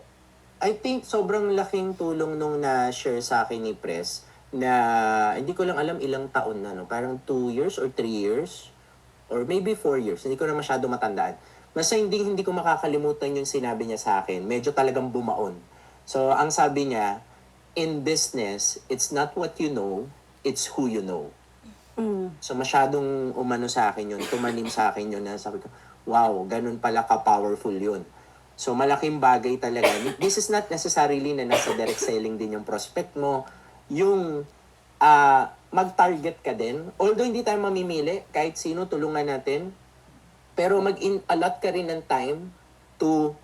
I think sobrang laking tulong nung na-share sa akin ni Pres na hindi ko lang alam ilang taon na, no? Parang 2 years or 3 years or maybe 4 years. Hindi ko na masyado matandaan. Basta hindi ko makakalimutan yung sinabi niya sa akin. Medyo talagang bumaon. So, ang sabi niya, in business, it's not what you know, it's who you know. So, masyadong umano sa akin yun, tumanim sa akin yun na sabi ko, wow, ganun pala ka-powerful yun. So, malaking bagay talaga. This is not necessarily na nasa direct selling din yung prospect mo. Yung mag-target ka din. Although hindi tayo mamimili, kahit sino, tulungan natin. Pero mag-allot ka rin ng time to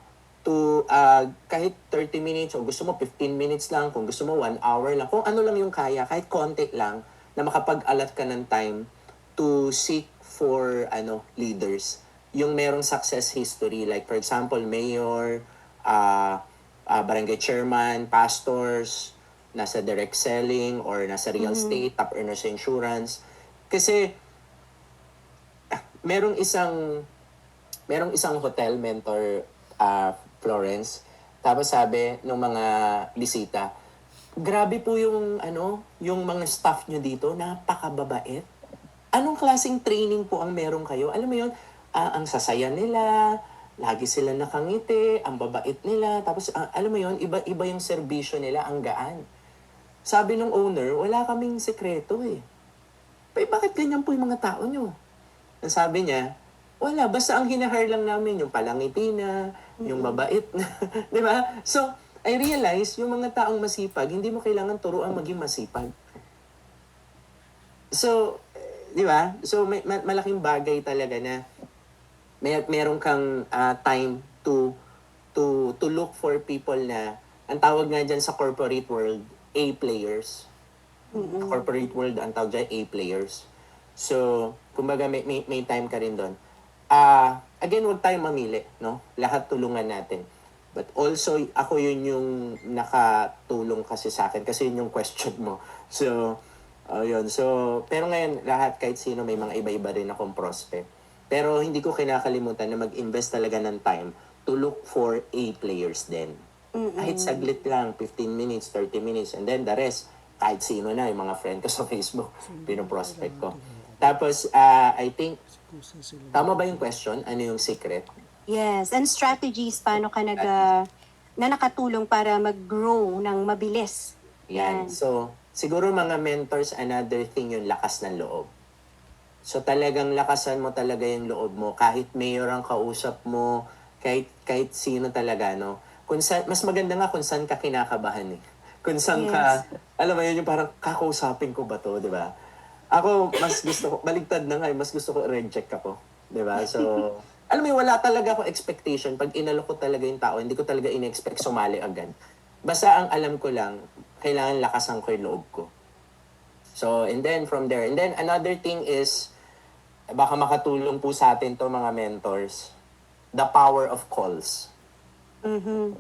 kahit 30 minutes o gusto mo 15 minutes lang, kung gusto mo 1 hour lang, kung ano lang yung kaya, kahit konti lang, na makapag-allot ka ng time to seek for leaders. Yung merong success history, like for example, mayor, barangay chairman, pastors, nasa direct selling or nasa real estate, top earners sa insurance. Kasi merong isang hotel mentor, Florence. Tapos sabi nung mga bisita, grabe po yung mga staff nyo dito, napakababait. Anong klaseng training po ang meron kayo? Alam mo yun, ang sasaya nila, lagi sila nakangiti, ang babait nila, tapos alam mo yun, iba yung serbisyo nila, ang gaan. Sabi ng owner, wala kaming sekreto eh. Bakit ganyan po yung mga tao nyo? Ang sabi niya, wala, basta ang hinahire lang namin yung palangiti na, yung mabait na, di ba? So, I realize, yung mga taong masipag, hindi mo kailangan turuan maging masipag. So, di ba? So, malaking bagay talaga na meron kang time to look for people na, ang tawag nga dyan sa corporate world, A players. Corporate world, ang tawag dyan, A players. So, kumbaga may time ka rin doon. Again, huwag tayong mamili, no? Lahat tulungan natin. But also, ako yun yung nakatulong kasi sa akin, kasi yun yung question mo. So, yun. So, pero ngayon, lahat, kahit sino, may mga iba-iba rin akong prospect. Pero hindi ko kinakalimutan na mag-invest talaga ng time to look for A players din. Kahit saglit lang, 15 minutes, 30 minutes, and then the rest, kahit sino na, yung mga friend ko sa Facebook, pinoprospect ko. Tapos, I think, tama ba yung question? Ano yung secret? Yes, and strategies, paano ka na nakatulong para mag-grow ng mabilis. Yan. So, siguro mga mentors, another thing yung lakas ng loob. So, talagang lakasan mo talaga yung loob mo. Kahit mayor ang kausap mo, kahit sino talaga, no? Mas maganda nga kung saan ka kinakabahan eh. Kung saan ka, alam mo yun, yung parang kakausapin ko ba to, di ba? Ako, mas gusto ko, baligtad na nga, mas gusto ko reject ako. Di ba? So, alam mo yun, wala talaga ako expectation. Pag inalok ko talaga yung tao, hindi ko talaga in-expect sumali agad. Basta ang alam ko lang, kailangan lakasan ko yung loob ko. So, and then from there, and then another thing is, baka makatulong po sa atin to mga mentors, the power of calls.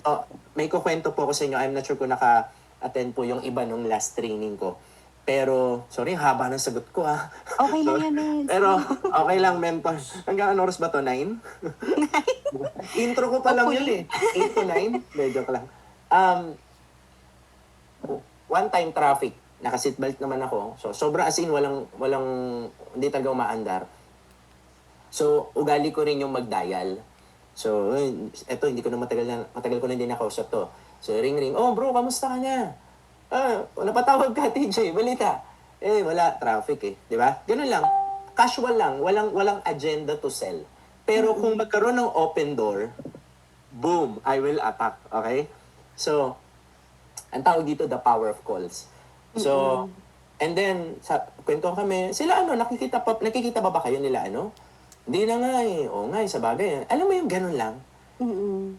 Oh, may kukwento po ako sa inyo. I'm not sure kung naka-attend po yung iba nung last training ko. Pero, sorry, haba ng sagot ko ah. Okay lang yan, Miss. Pero, okay lang, mentor. Hanggang ano oras ba to? 9? Intro ko pa lang yun eh. 8 to 9? Medyo ka lang. One time traffic. Naka-seatbelt naman ako. So, sobra as in, hindi talaga umaandar. So, ugali ko rin yung mag-dial. So, eto, hindi ko na matagal ko na din nakausap to. So, ring. Oh, bro, kamusta ka na? Napatawag ka, TJ. Balita. Wala. Traffic eh. Di ba? Ganun lang. Casual lang. Walang agenda to sell. Pero kung magkaroon ng open door, boom, I will attack. Okay? So, ang tawag dito, the power of calls. So, and then, kwento kami, sila nakikita pa ba kayo nila Hindi na nga eh. Oo nga eh, sa bagay. Alam mo yung ganun lang?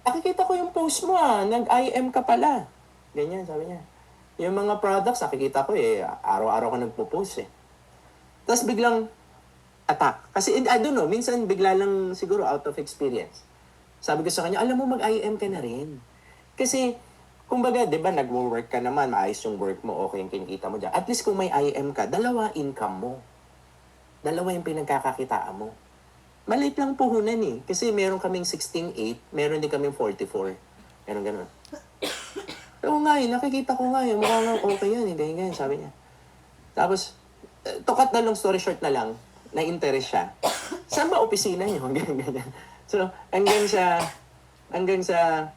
Nakikita ko yung post mo nag-IM ka pala. Ganyan, sabi niya. Yung mga products, nakikita ko eh, araw-araw ka nagpo-post eh. Tapos biglang attack. Kasi, I don't know, minsan bigla lang siguro out of experience. Sabi ko sa kanya, alam mo, mag-IM ka na rin. Kasi, kumbaga, di ba, nag-work ka naman, maayos yung work mo, okay yung kinikita mo dyan. At least kung may IM ka, dalawa income mo. Dalawa yung pinagkakakitaan mo. Maliit lang puhunan eh. Kasi meron kaming 16.8, meron din kaming 44. Meron ganun. Oo nga eh, nakikita ko nga eh, mukhang okay yan eh, ganyan, sabi niya. Tapos, to cut na long story short na lang, na-interest siya. Saan ba opisina niyo? Ganyan. So, hanggang sa,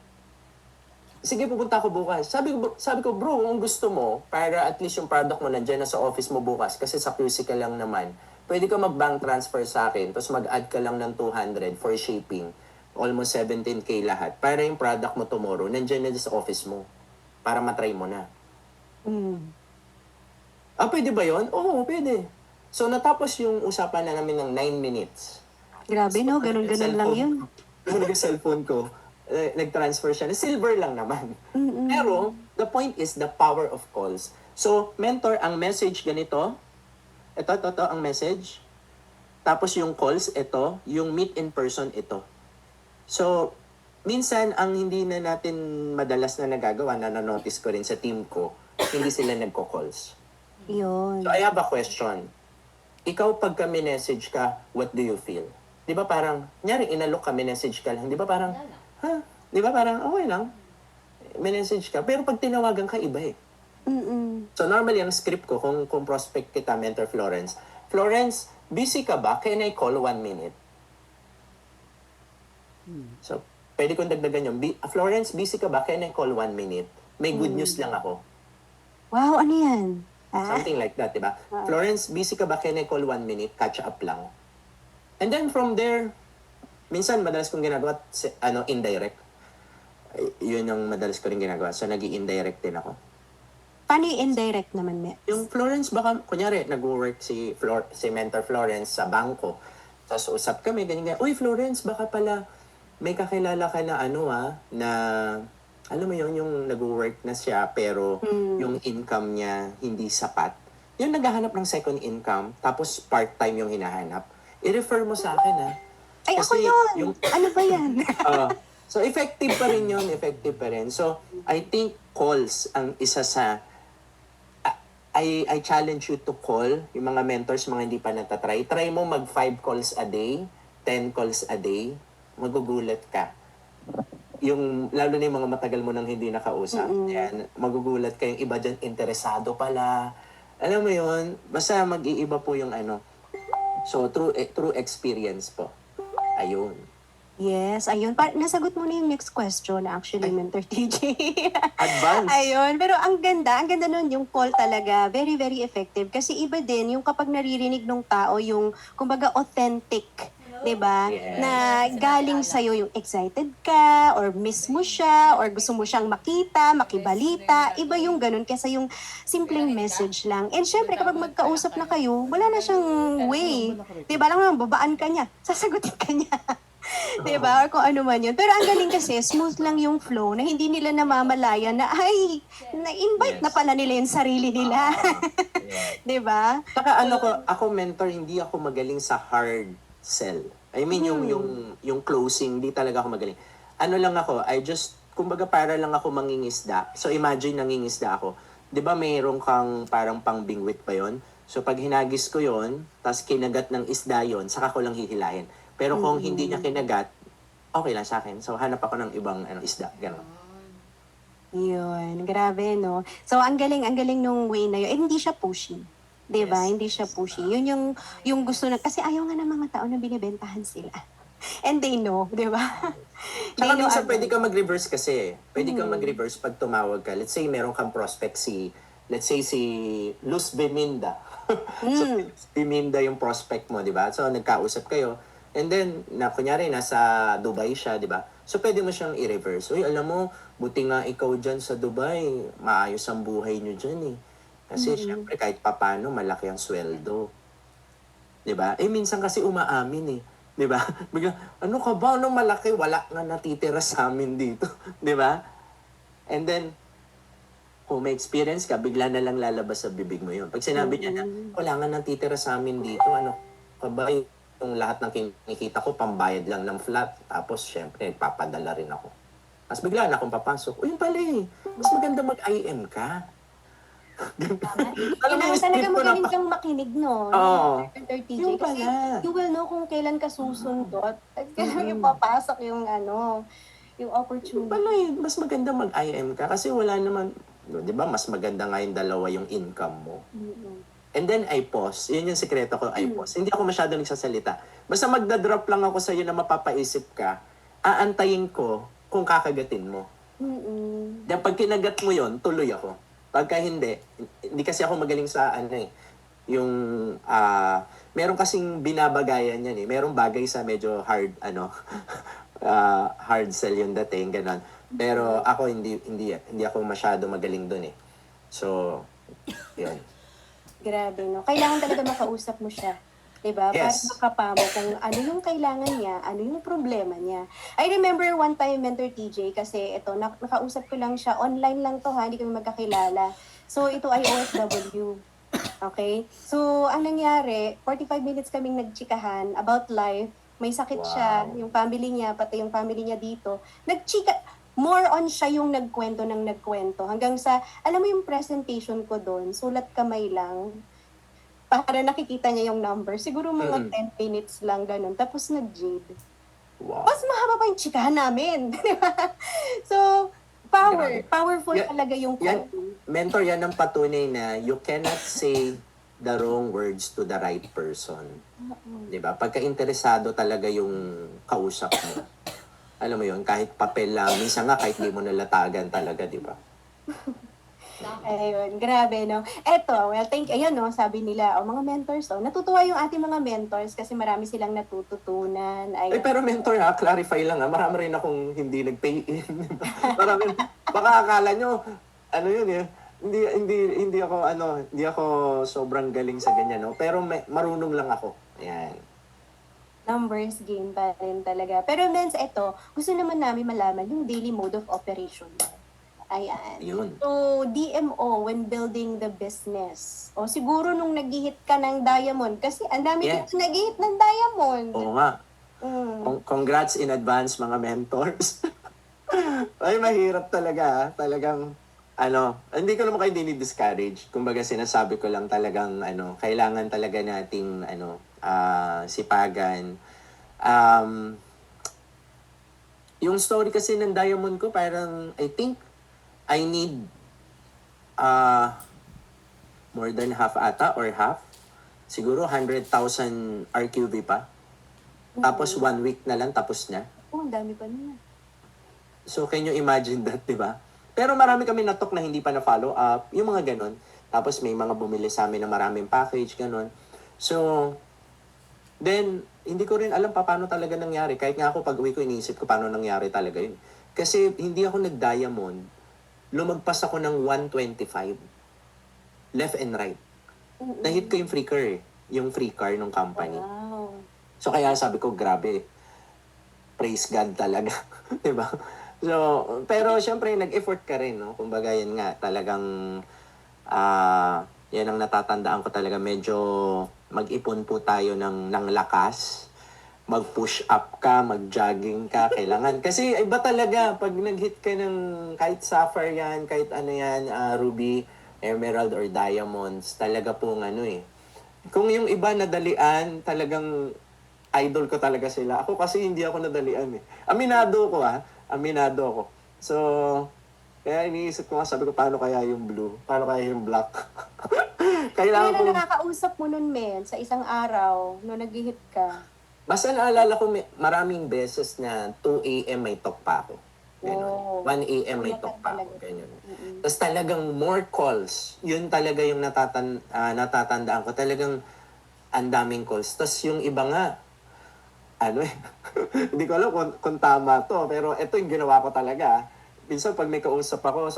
sige, pupunta ako bukas. Sabi ko, bro, kung gusto mo, para at least yung product mo nandiyan na sa office mo bukas, kasi sa QC ka lang naman, pwede ka mag-bank transfer sa akin, tapos mag-add ka lang ng 200 for shipping. Almost 17K lahat. Para yung product mo tomorrow, nandiyan na sa office mo. Para matry mo na. Pwede ba yun? Oo, pwede. So, natapos yung usapan na namin ng 9 minutes. Grabe no, ganun-ganun lang yun. Yung nag-cellphone ko, nag-transfer siya. Silver lang naman. Pero, the point is the power of calls. So, mentor, ang message ganito. Ito, ang message. Tapos yung calls, ito. Yung meet in person, ito. So, minsan, ang hindi na natin madalas na nagagawa, na na-notice ko rin sa team ko, hindi sila nagko-calls. Yun. So, I have a question. Ikaw, pag message ka, what do you feel? Di ba parang, nyari, inalok ka, message ka lang. Di ba parang, Di ba parang, okay lang. Message ka. Pero pag tinawagan ka, iba eh. So normally, ang script ko, kung prospect kita, Mentor Florence, busy ka ba? Can I call 1 minute? So, pwede kong dagdagan yun. Florence, busy ka ba? Can I call 1 minute? May good news lang ako. Wow, ano yan? Something like that, di ba? Florence, busy ka ba? Can I call 1 minute? Catch up lang. And then from there, minsan madalas kong ginagawa, indirect. Yun yung madalas ko rin ginagawa. So, nag-i-indirect din ako. Paano yung indirect naman, Miss? Yung Florence, baka, kunyari, nag-work si Mentor Florence sa bangko. Tapos usap kami, ganyan. Uy, Florence, baka pala may kakilala ka na na, alam mo yun, yung nag-work na siya, pero yung income niya hindi sapat. Yung naghahanap ng second income, tapos part-time yung hinahanap. I-refer mo sa akin, Ay, ako yun! Ano ba yan? So, effective pa rin yun. Effective pa rin. So, I think calls ang isa sa I challenge you to call yung mga mentors, mga hindi pa natatry. Try mo mag 5 calls a day, 10 calls a day. Magugulat ka. yung lalo na yung mga matagal mo nang hindi nakausap, yan, magugulat kayong iba dyan, interesado pala. Alam mo yun, basta mag-iiba po yung ano. So, true experience po. Ayun. Yes, ayun. Nasagot mo na yung next question actually, Mentor TJ. Advance. Ayun, pero ang ganda nun yung call talaga. Very, very effective. Kasi iba din yung kapag naririnig ng tao yung, kumbaga, authentic. 'Di ba? Yes. Na galing sa yung excited ka or miss mo siya or gusto mo siyang makita, makibalita, iba yung ganun kaysa yung simpleng message lang. And syempre kapag magkausap na kayo, wala na siyang way. 'Di ba? Lang babaan ka niya, sasagutin ka niya. 'Di ba? Or kung ano man yun. Pero ang galing kasi, smooth lang yung flow na hindi nila namamalayan na, ay, na-invite na pala nila yung sarili nila. Yes. 'Di ba? Saka ano ko, ako mentor, hindi ako magaling sa hard sell. I mean, yung closing, hindi talaga ako magaling. Ano lang ako, kumbaga para lang ako mangingisda. So imagine nangingisda ako. 'Di ba mayroon kang parang pangbingwit pa yon? So pag hinagis ko yon, tas kinagat ng isda yon, saka ko lang hihilahin. Pero kung hindi niya kinagat, okay lang sa akin. So hanap ako ng ibang isda, gano'n. Yun, grabe, no? So, ang galing nung way na yun. Eh, hindi siya pushy. 'Di ba? Yes. Hindi siya pushy. Yun yung gusto na, kasi ayaw nga ng mga tao na binibentahan sila. And they know, 'di ba? They Saka know minsan pwede agad. kang mag-reverse kasi. Pwede kang mag-reverse pag tumawag ka. Let's say meron kang prospect let's say si Luz Beminda. So, si Luz Beminda yung prospect mo, di ba? So, nagkausap kayo. And then, kunyari, nasa Dubai siya, di ba? So, pwede mo siyang i-reverse. Uy, alam mo, buti nga ikaw dyan sa Dubai, maayos ang buhay nyo dyan eh. Kasi, syempre, kahit papano, malaki ang sweldo. 'Di ba? Minsan kasi umaamin eh. 'Di ba? Bigla, ano ka ba? Ano malaki? Wala nga natitira sa amin dito. 'Di ba? And then, kung may experience ka, bigla na lang lalabas sa bibig mo yun. Pag sinabi niya na, wala nga natitira sa amin dito, ano ka ba? Yung lahat ng kinikita ko, pambayad lang ng flat. Tapos, syempre, nagpapadala rin ako. Tapos bigla na akong papasok. O yun pala eh. Mas maganda mag-IM ka. Alam mo yung Kailangan talaga script ko na magaling kang makinig, no? Oo. Mentor TJ. Yung Kasi pala. you will know kung kailan ka susundot at kailan ipapasok yung yung opportunity. Pala eh, mas maganda mag-IM ka kasi wala naman, di ba, mas maganda nga yung dalawa yung income mo. And then I pause. Yun yung sekreto ko, I pause. Hindi ako masyado nagsasalita. Basta magdadrop lang ako sa'yo na mapapaisip ka, aantayin ko kung kakagatin mo. Then pag kinagat mo yon, tuloy ako. Pagka hindi kasi ako magaling sa yung meron kasing binabagayan yan eh. Merong bagay sa medyo hard hard sell yung dating ganon. Pero ako hindi ako masyado magaling doon eh. So, yun. Grabe, no? Kailangan talaga makausap mo siya. 'Di ba? Yes. Para makapamo kung ano yung kailangan niya, ano yung problema niya. I remember one time, Mentor TJ, kasi ito, nakausap ko lang siya. Online lang to ha, hindi kami magkakilala. So, ito ay OFW. Okay? So, ang nangyari, 45 minutes kaming nagchikahan about life. May sakit siya, Wow. yung family niya, pati yung family niya dito. More on siya yung nagkwento ng nagkwento. Hanggang sa, alam mo yung presentation ko doon, sulat kamay lang. Para nakikita niya yung number. Siguro mga 10 minutes lang, ganun. Tapos nag-jade. Wow. Mas mahaba pa yung chikahan namin. Di ba? So, Grabe. powerful Yan- talaga yung Yan, quote. mentor, yan ang patunay na you cannot say the wrong words to the right person. 'Di ba? Pagka interesado talaga yung kausap mo. Alam mo 'yun, kahit papel lang, minsan nga kahit di mo nalatagan talaga, 'di ba? Ayun, grabe, no? Eto, well, ayun, no, sabi nila, mga mentors, natutuwa yung ating mga mentors kasi marami silang natututunan. Pero mentor clarify lang marami rin akong hindi nag-pay in. Di ba? Marami, baka akala nyo, yun eh, hindi ako sobrang galing sa ganyan, no? Pero marunong lang ako. Ayan. Numbers game pa rin talaga. Pero Mens, eto, gusto naman namin malaman yung daily mode of operation. Ayan. Yun. So, DMO when building the business. O siguro nung nag-hit ka ng diamond, kasi ang dami Yeah. dito nag-hit ng diamond. Oo nga. Mm. Congrats in advance mga mentors. Ay, mahirap talaga. Talagang, hindi ko naman kayo dinidiscourage. Kumbaga, sinasabi ko lang talagang, kailangan talaga nating, sipagan. Yung story kasi ng diamond ko, parang, I think, I need more than half ata or half. Siguro 100,000 RQV pa. Tapos 1 week na lang, tapos na. Oh, ang dami pa niya. So, can you imagine that, di ba? Pero marami kami natok na hindi pa na-follow up. Yung mga ganon. Tapos may mga bumili sa amin ng maraming package, ganon. So, then, hindi ko rin alam pa paano talaga nangyari. Kahit nga ako pag-uwi ko, iniisip ko paano nangyari talaga yun. Kasi hindi ako nag-diamond. Lumagpas ako ng 125. Left and right. Nahit ko yung free car eh. Yung free car ng company. Wow. So, kaya sabi ko, grabe. Praise God talaga. Diba? So, pero syempre, nag-effort ka rin, no? Kumbaga, yan nga, talagang, yan ang natatandaan ko talaga. Medyo mag-ipon po tayo ng lakas. Mag-push up ka, mag-jogging ka, kailangan. Kasi iba talaga, pag nag-hit ka ng kahit sapphire yan, kahit ano yan, ruby, emerald, or diamonds, talaga pong ano eh. Kung yung iba nadalian, talagang idol ko talaga sila. Ako kasi hindi ako nadalian eh. Aminado ko Aminado ako. So, kaya iniisip ko nga, sabi ko, paano kaya yung blue? Paano kaya yung black? Kailangan ko... Kailan nakakausap mo nun, men, sa isang araw, no nag-hit ka? Basta naalala ko, maraming beses na 2 a.m. may talk pa ako. Ganun. Oh. 1 a.m. may talk pa ako. Ganyan. Tapos talagang more calls. Yun talaga yung natatandaan ko. Talagang ang daming calls. Tapos yung iba nga, hindi ko alam kung tama to, pero ito yung ginawa ko talaga. Minsan pag may kausap ako,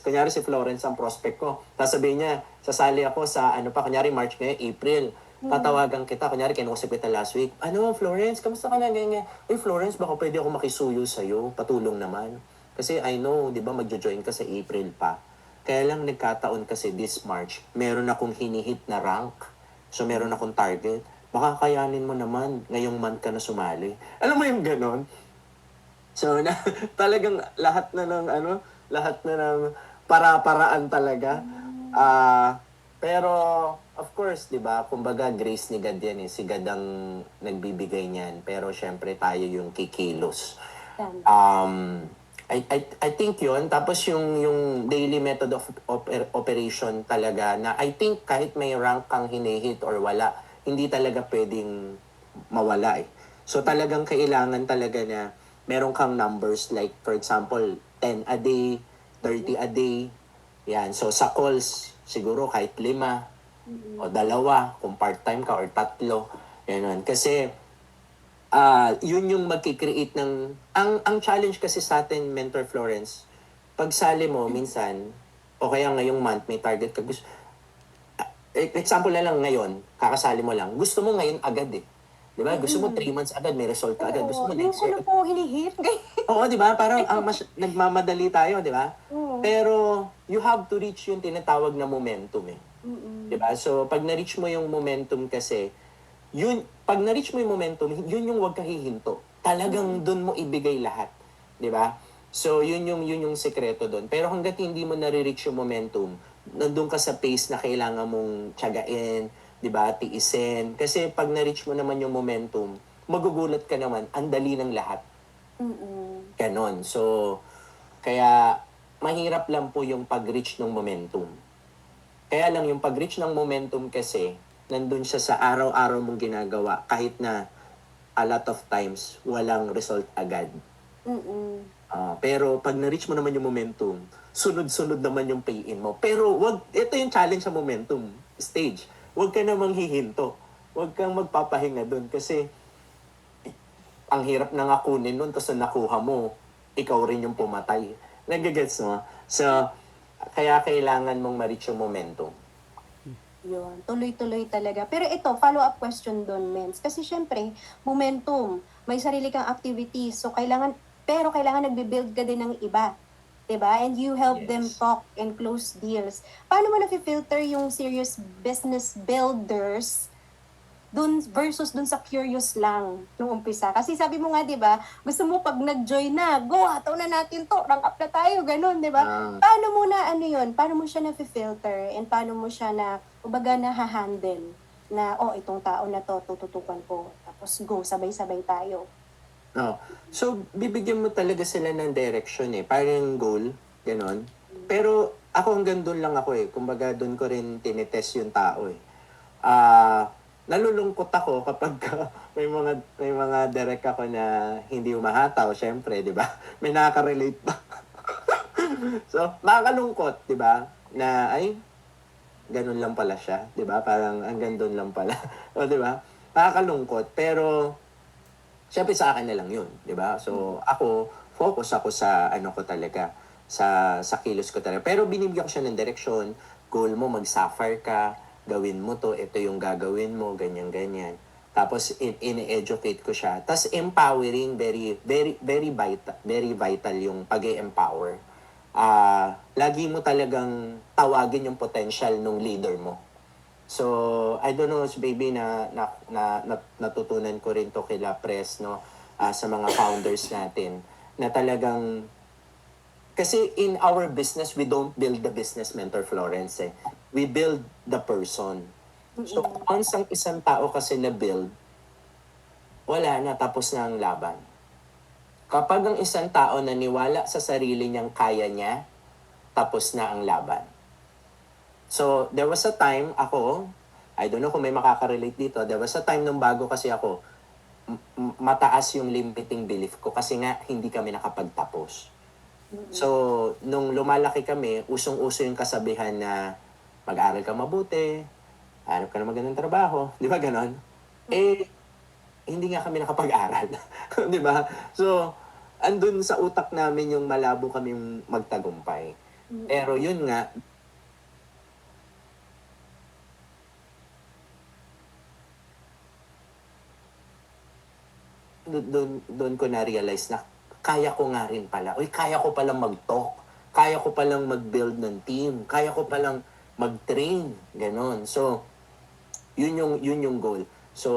kunyari si Florence ang prospect ko, sasabihin niya, sasali ako sa, kunyari March ngayon, April, tatawagan kita, kunyari kinuusap kita last week, Florence, kamusta ka na, ganyan? Uy, Florence, baka pwede ako makisuyo sa'yo, patulong naman. Kasi I know, di ba, magjo-join ka sa April pa. Kaya lang nagkataon kasi this March, meron akong hinihit na rank. So meron akong target. Baka kayanin mo naman, ngayong month ka na sumali. Alam mo yung ganon? So, talagang lahat na ng para-paraan talaga. Pero, of course, di ba, kumbaga, grace ni God yan eh. Si God ang nagbibigay niyan. Pero, syempre, tayo yung kikilos. I think yun. Tapos, yung daily method of operation talaga na I think kahit may rank kang hinihit or wala, hindi talaga pwedeng mawala eh. So talagang kailangan talaga na meron kang numbers like for example 10 a day, 30 a day. Yan. So sa calls siguro kahit 5 o 2 kung part-time ka or 3. Yan. Kasi yun yung magki-create ng ang challenge kasi sa atin, Mentor Florence, pag sali mo minsan o kaya ngayong month may target ka gusto example na lang ngayon, kakasali mo lang, gusto mo ngayon agad eh. Di ba? Gusto mo 3 months agad, may result ka agad. Gusto mo next year. Yung po hinihit. Oo, di ba? Parang nagmamadali tayo, di ba? Pero you have to reach yung tinatawag na momentum eh. Di ba? So, pag na-reach mo yung momentum kasi, pag na-reach mo yung momentum, yun yung huwag ka hihinto. Talagang dun mo ibigay lahat. Di ba? So, yun yung sekreto dun. Pero hanggat hindi mo nare-reach yung momentum, nandun ka sa pace na kailangan mong tiyagain, di ba, tiisin. Kasi pag na-reach mo naman yung momentum, magugulat ka naman, ang dali ng lahat. Ganon. So, kaya mahirap lang po yung pag-reach ng momentum. Kaya lang yung pag-reach ng momentum kasi, nandun siya sa araw-araw mong ginagawa, kahit na a lot of times, walang result agad. Pero pag na-reach mo naman yung momentum, sunod-sunod naman yung pay-in mo. Pero ito yung challenge sa momentum stage. Huwag ka namang hihinto. Huwag kang magpapahinga dun kasi ang hirap na nga kunin nun tapos nakuha mo, ikaw rin yung pumatay. Nagagets mo? So, kaya kailangan mong ma-reach yung momentum. Yun, tuloy-tuloy talaga. Pero ito, follow-up question doon, Mens. Kasi syempre, momentum, may sarili kang activities. So, kailangan nagbe-build ka din ng iba. Diba? And you help them talk and close deals. Paano mo na-filter yung serious business builders dun versus dun sa curious lang nung umpisa? Kasi sabi mo nga, diba, gusto mo pag nag-join na, go, hataw na natin to, rank up na tayo, ganun, diba? Paano mo na, paano mo siya na-filter and paano mo siya na-handle na, itong tao na to, tututukan ko, tapos go, sabay-sabay tayo. No. So, bibigyan mo talaga sila ng direction eh. Parang goal, ganon. Pero ako hanggang doon lang ako eh. Kumbaga doon ko rin tinitest yung tao eh. Nalulungkot ako kapag may mga direct ako na hindi umahataw, syempre, 'di ba? May nakaka-relate pa. So, makakalungkot, 'di ba? Na ay ganun lang pala siya, 'di ba? Parang hanggang doon lang pala. O 'di ba? Makakalungkot, pero syempre sa akin na lang 'yun, 'di ba? So, ako focus ako sa ano ko talaga, sa kilos ko talaga. Pero binibigyan ko siya ng direksyon, goal mo mag-sapphire ka, gawin mo to, ito yung gagawin mo, ganyan ganyan. Tapos in-educate ko siya. Tapos empowering, very very very vital yung pag-empower. Lagi mo talagang tawagin yung potential ng leader mo. So, I don't know, baby, na natutunan ko rin to kila Press, no, sa mga founders natin, na talagang, kasi in our business, we don't build the business, Mentor Florence, eh. We build the person. So, once ang isang tao kasi na-build, wala na, tapos na ang laban. Kapag ang isang tao naniwala sa sarili niyang kaya niya, tapos na ang laban. So, there was a time ako, I don't know kung may makaka-relate dito, there was a time nung bago kasi ako, mataas yung limiting belief ko kasi nga hindi kami nakapagtapos. So, nung lumalaki kami, usong-uso yung kasabihan na mag-aral ka mabuti, hanap ka ng magandang trabaho, di ba ganon? Eh, hindi nga kami nakapag-aral. di ba? So, andun sa utak namin yung malabo kami magtagumpay. Pero yun nga, doon ko na-realize na kaya ko nga rin pala. Uy, kaya ko palang mag-talk. Kaya ko palang mag-build ng team. Kaya ko palang mag-train. Ganon. So, yun yung goal. So,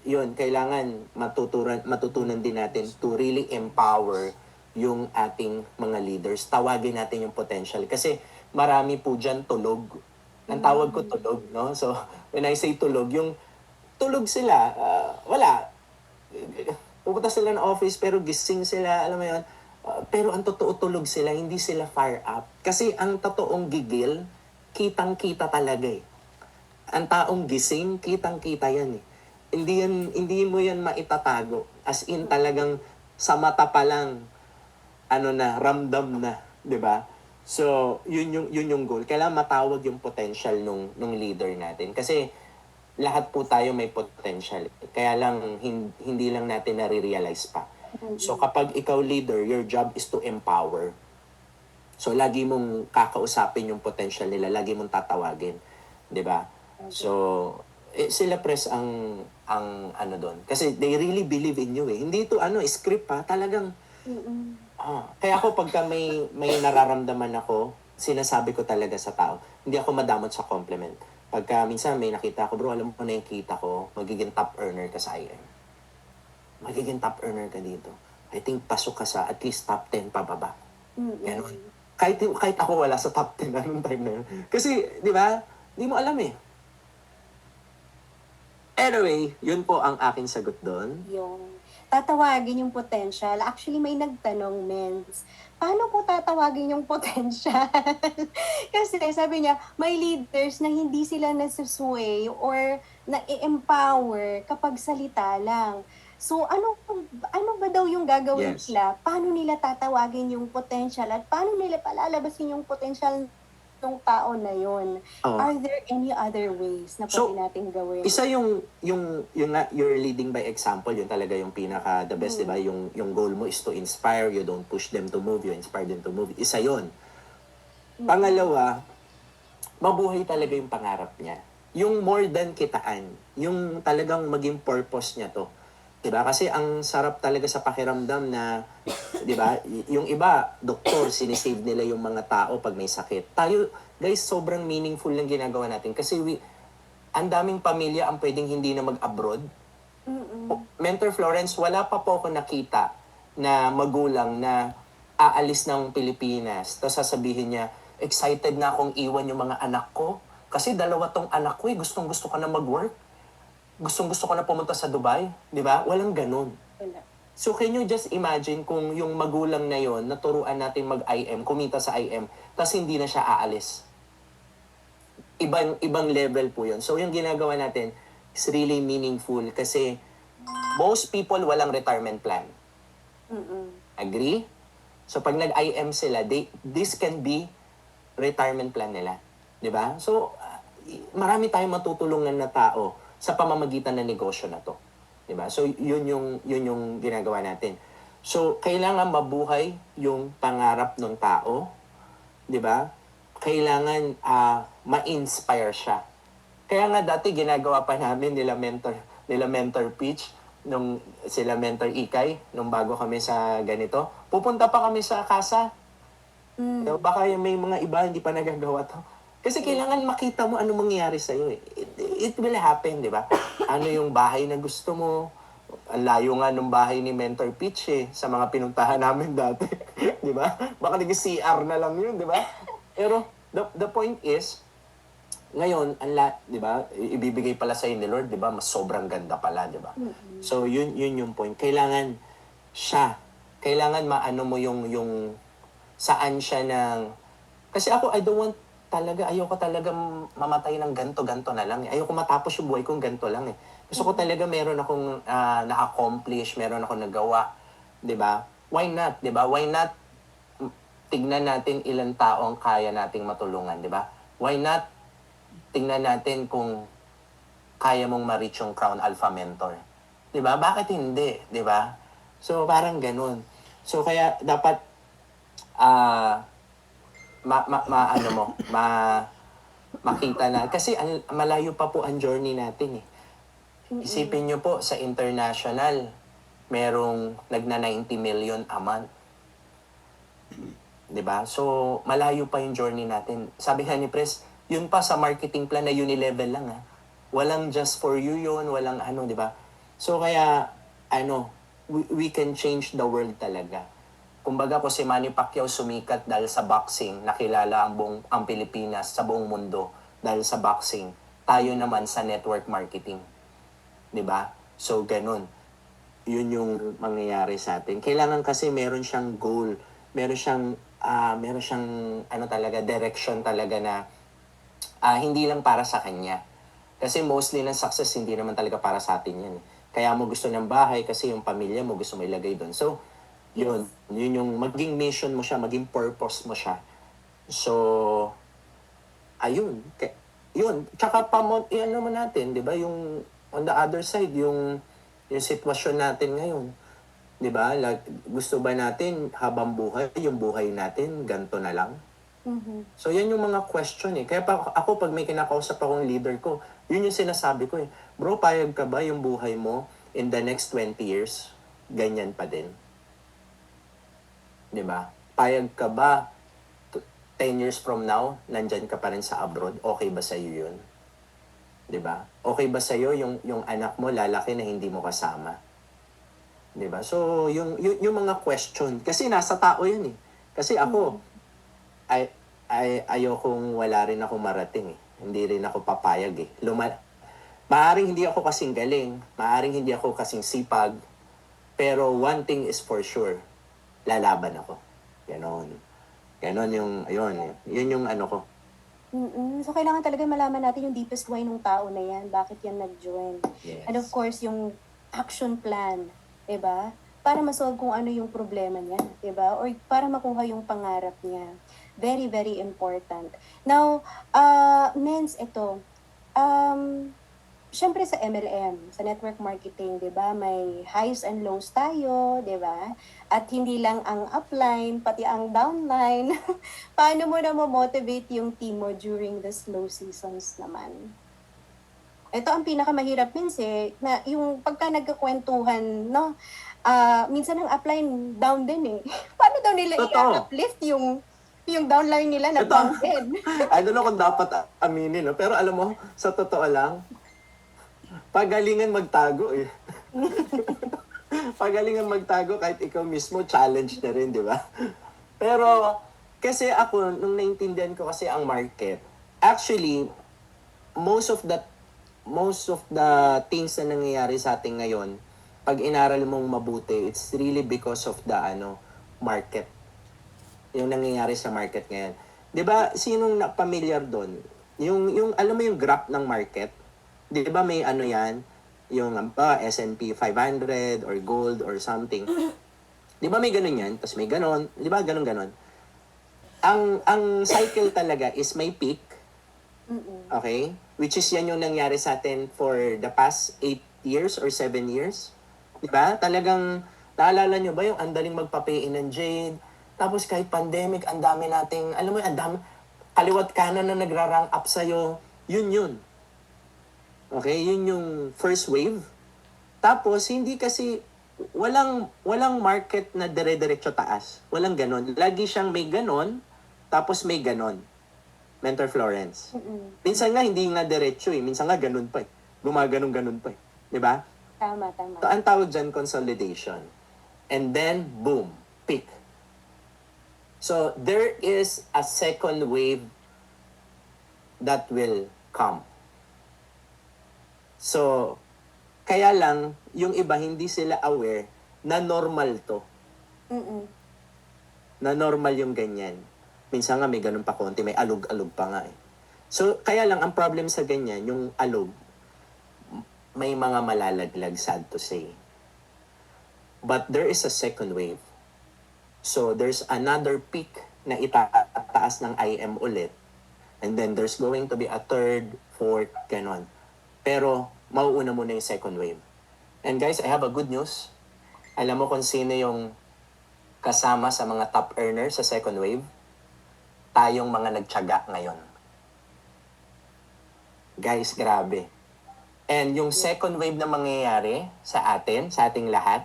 yun, kailangan matutunan din natin to really empower yung ating mga leaders. Tawagin natin yung potential. Kasi marami po dyan tulog. Ang tawag ko tulog, no? So, when I say tulog, yung tulog sila, wala, pupunta sila ng office pero gising sila, alam mo yun. Pero ang totoo tulog sila, hindi sila fire up. Kasi ang totoong gigil, kitang-kita talaga eh. Ang taong gising, kitang-kita yan eh. Hindi mo yan maitatago. As in talagang sa mata pa lang, ramdam na, 'di ba? So, yun yung goal. Kailangan matawag yung potential nung leader natin. Kasi lahat po tayo may potential. Kaya lang, hindi lang natin nare-realize pa. So, kapag ikaw leader, your job is to empower. So, lagi mong kakausapin yung potential nila, lagi mong tatawagin. 'Di ba? So, sila Press ang ano doon. Kasi they really believe in you eh. Hindi ito script ha, talagang kaya ako pagka may nararamdaman ako, sinasabi ko talaga sa tao. Hindi ako madamot sa compliment. Pagka minsan may nakita ko, bro, alam mo na nakita ko, magiging top earner ka sa IM. Magiging top earner ka dito. I think pasok ka sa at least top 10 pababa. Ganon. Kahit ako wala sa top 10 anong time na yun. Kasi, di ba, hindi mo alam eh. Anyway, yun po ang aking sagot doon. Yung tatawagin yung potential. Actually, may nagtanong, Mens, paano po tatawagin yung potential? Kasi sabi niya, may leaders na hindi sila nasusway or na-empower kapag salita lang. So, ano ba daw yung gagawin Yes. nila? Paano nila tatawagin yung potential at paano nila palalabasin yung potential ng tao na yun? Oo. Are there any other ways na So, pwede natin gawin? Isa yung nga, you're leading by example, yun talaga yung pinaka the best, 'di ba? Yung goal mo is to inspire, you don't push them to move, you inspire them to move. Isa yun. Pangalawa, mabuhay talaga yung pangarap niya. Yung more than kitaan, yung talagang maging purpose niya to. 'Di ba? Kasi ang sarap talaga sa pakiramdam na, 'di ba? Yung iba, doktor, sinisave nila yung mga tao pag may sakit. Tayo, guys, sobrang meaningful lang ginagawa natin kasi ang daming pamilya ang pwedeng hindi na mag-abroad. Mentor Florence, wala pa po ako nakita na magulang na aalis ng Pilipinas. Tapos sasabihin niya, excited na akong iwan yung mga anak ko. Kasi dalawa tong anak ko eh, gustong-gusto ko na mag-work. Gustong-gusto ko na pumunta sa Dubai. Di ba? Walang ganun. Wala. So can you just imagine kung yung magulang na yon naturuan natin mag-IM, kumita sa IM, tas hindi na siya aalis. Ibang level po yun. So yung ginagawa natin is really meaningful kasi most people walang retirement plan. Agree? So pag nag-IM sila, this can be retirement plan nila. 'Di ba? So marami tayong matutulungan na tao sa pamamagitan ng negosyo na 'to. 'Di ba? So yun yung ginagawa natin. So kailangan mabuhay yung pangarap ng tao, 'di ba? Kailangan ma-inspire siya. Kaya nga dati ginagawa pa namin nila mentor pitch nung sila mentor Ikay nung bago kami sa ganito. Pupunta pa kami sa kasa. Baka may mga iba hindi pa nagagawa to. Kasi kailangan makita mo ano mangyayari sa iyo. It will happen, di ba? Ano yung bahay na gusto mo? Ang layo nga nung bahay ni Mentor Pitch sa mga pinuntahan namin dati. Di ba? Baka nag-CR na lang yun, di ba? Pero the point is, ngayon, di ba? Ibibigay pala sa ni Lord, di ba? Mas sobrang ganda pala, di ba? So, yun yung point. Kailangan maano mo yung saan siya kasi ako, ayoko talaga mamatay ng ganto na lang. Ayoko matapos yung buhay kong ganto lang Gusto ko talaga meron akong na-accomplish, meron akong nagawa, 'di ba? Why not, 'di ba? Why not tignan natin ilang tao ang kaya nating matulungan, 'di ba? Why not tingnan natin kung kaya mong ma-reach yung Crown Alpha Mentor. 'Di ba? Bakit hindi, 'di ba? So parang ganun. So kaya dapat makita na kasi malayo pa po ang journey natin Isipin nyo po sa international merong nagna 90 million a month. 'Di ba? So malayo pa yung journey natin. Sabi nga ni Pres, yun pa sa marketing plan na unilevel lang Walang just for you yun, walang 'di ba? So kaya we can change the world talaga. Kumbaga ko si Manny Pacquiao sumikat dahil sa boxing, nakilala ang Pilipinas sa buong mundo dahil sa boxing. Tayo naman sa network marketing. 'Di ba? So ganun. Yun yung mangyayari sa atin. Kailangan kasi meron siyang goal, meron siyang talaga direction talaga na hindi lang para sa kanya. Kasi mostly ng success hindi naman talaga para sa atin 'yan. Kaya mo gusto ng bahay kasi yung pamilya mo gusto mo ilagay doon. So yun yung maging mission mo siya, maging purpose mo siya. So, ayun. Yun. Tsaka naman natin, di ba, yung on the other side, yung sitwasyon natin ngayon. Di ba? Gusto ba natin habang buhay, yung buhay natin, ganito na lang? So, yan yung mga question Kaya ako, pag may kinakausap akong leader ko, yun yung sinasabi ko Bro, payag ka ba yung buhay mo in the next 20 years? Ganyan pa din. 'Di ba? Payag ka ba 10 years from now, nandyan ka pa rin sa abroad? Okay ba sa iyo 'yun? 'Di ba? Okay ba sa iyo yung anak mo lalaki na hindi mo kasama? 'Di ba? So, yung mga question kasi nasa tao 'yun Kasi ako ayokong wala rin akong marating Hindi rin ako papayag Maaring hindi ako kasing galing, maaring hindi ako kasing sipag, pero one thing is for sure, lalaban ako. Ganon yung, yun yung ko. So, kailangan talaga malaman natin yung deepest why ng tao na yan. Bakit yan nag-join. Yes. And of course, yung action plan. Diba? Para masolve kung ano yung problema niya. Diba? Or para makuha yung pangarap niya. Very, very important. Now, Nens, ito. Syempre sa MLM, sa network marketing, 'di ba? May highs and lows tayo, 'di ba? At hindi lang ang upline, pati ang downline. Paano mo na mo-motivate yung team mo during the slow seasons naman? Ito ang pinakamahirap minsan na yung pagka nagkakwentuhan, no? Minsan ang upline down din Paano daw nila i-uplift yung downline nila na down din? I don't know kung dapat aminin, pero alam mo, sa totoo lang, pagalingan magtago Pagalingan magtago kahit ikaw mismo challenge na rin, di ba? Pero kasi ako nung naintindihan ko kasi ang market, actually most of the things na nangyayari sa atin ngayon, pag inaral mong mabuti, it's really because of the market. Yung nangyayari sa market ngayon. 'Di ba, sinong familiar doon? Yung alam mo yung graph ng market? 'Di ba may yan, yung S&P 500 or gold or something. 'Di ba may ganun yan? Tapos may ganon, 'di ba ganon. Ang cycle talaga is may peak. Okay? Which is yan yung nangyari sa atin for the past 8 years or 7 years. 'Di ba? Talagang naalala nyo ba yung andaling magpa-pay-in ng Jade? Tapos kahit pandemic, ang dami nating, alam mo, ang dami, kaliwat kanan na nagra-rank up sa'yo. Yun. Okay? Yun yung first wave. Tapos, hindi kasi, walang market na dire-diretso taas. Walang ganon. Lagi siyang may ganon, tapos may ganon. Mentor Florence. Minsan nga, hindi nga diretso eh. Minsan nga, ganon pa eh. Gumaganon-ganon pa eh. Diba? Tama. So, ang tawag dyan, consolidation. And then, boom, peak. So, there is a second wave that will come. So, kaya lang, yung iba hindi sila aware na normal to. Na normal yung ganyan. Minsan nga may ganun pa konti, may alog-alog pa nga eh. So, kaya lang, ang problem sa ganyan, yung alog, may mga malalaglag, sad to say. But there is a second wave. So, there's another peak na itataas ng IM ulit. And then, there's going to be a third, fourth, ganon. Pero, mauuna muna yung second wave. And guys, I have a good news. Alam mo kung sino yung kasama sa mga top earners sa second wave? Tayong mga nagtiyaga ngayon. Guys, grabe. And yung second wave na mangyayari sa atin, sa ating lahat,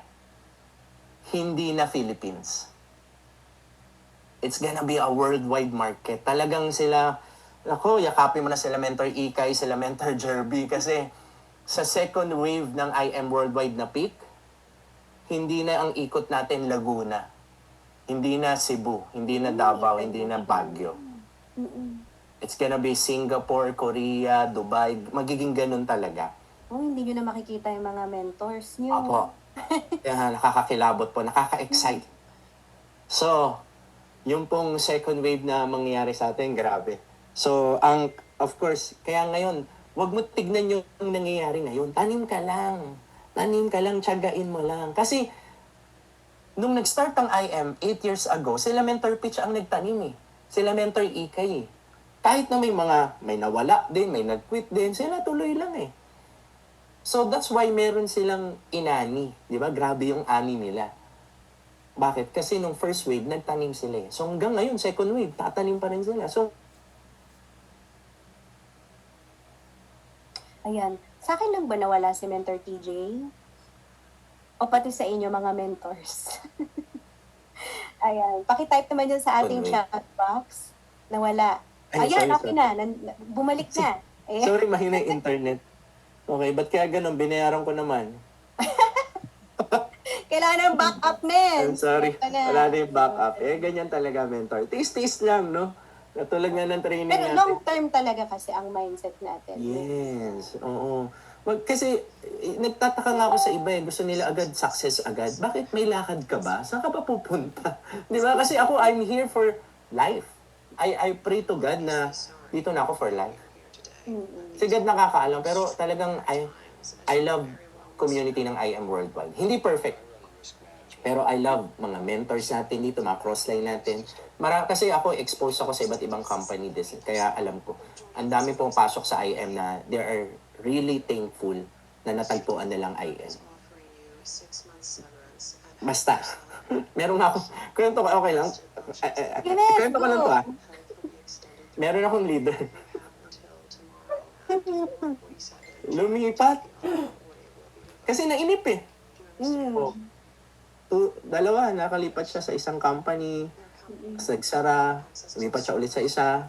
hindi na Philippines. It's gonna be a worldwide market. Talagang sila, yakapin mo na sila Mentor Ikay, sila Mentor Jerby, kasi sa second wave ng IM worldwide na peak, hindi na ang ikot natin Laguna. Hindi na Cebu, hindi na Davao, hindi na Baguio. It's gonna be Singapore, Korea, Dubai, magiging ganun talaga. Hindi nyo na makikita yung mga mentors nyo. Opo. Kaya nakakakilabot po, nakaka-excite. So, yung pong second wave na mangyayari sa atin, grabe. So, of course, kaya ngayon, wag mo tignan yung nangyayari ngayon. Tanim ka lang, tiyagain mo lang. Kasi, nung nag-start ang IM 8 years ago, sila Mentor Pitch ang nagtanim eh. Sila Mentor Ikay eh. Kahit na may nawala din, may nag-quit din, sila tuloy lang eh. So, that's why meron silang inani. Di ba? Grabe yung ani nila. Bakit? Kasi nung first wave, nagtanim sila eh. So hanggang ngayon, second wave, tatanim pa rin sila. So, ayan. Sa akin lang ba nawala si Mentor TJ? O pati sa inyo mga mentors? Ayan. Pakitype naman dyan sa ating chat box. Nawala. Ayan, okay na. Bumalik na. Ayan. Sorry, mahina yung internet. Okay, ba't kaya ganun? Binayaran ko naman. Kailangan ng backup, men. I'm sorry. Wala na yung backup. Ganyan talaga, mentor. Taste lang, no? Katulad nga ng training Pero natin. long term talaga kasi ang mindset natin. Yes. Oo. Kasi, nagtataka nga ako sa iba eh. Gusto nila agad success agad. Bakit may lakad ka ba? Saan ka pa pupunta? Di ba? Kasi ako, I'm here for life. I pray to God na dito na ako for life. Si God nakakaalam. Pero talagang, I love community ng IM Worldwide. Hindi perfect. Pero I love mga mentors natin dito, mga crossline natin. Kasi ako, exposed ako sa iba't ibang company din. Kaya alam ko, ang dami pong pasok sa IM na they are really thankful na natagpuan nilang IM. Basta. Meron ako, kwento ko, okay lang. Kwento ko lang to Meron akong leader. Lumipat. Kasi nainip eh. Dalawa, nakalipat siya sa isang company, nagsara, lumipat siya ulit sa isa,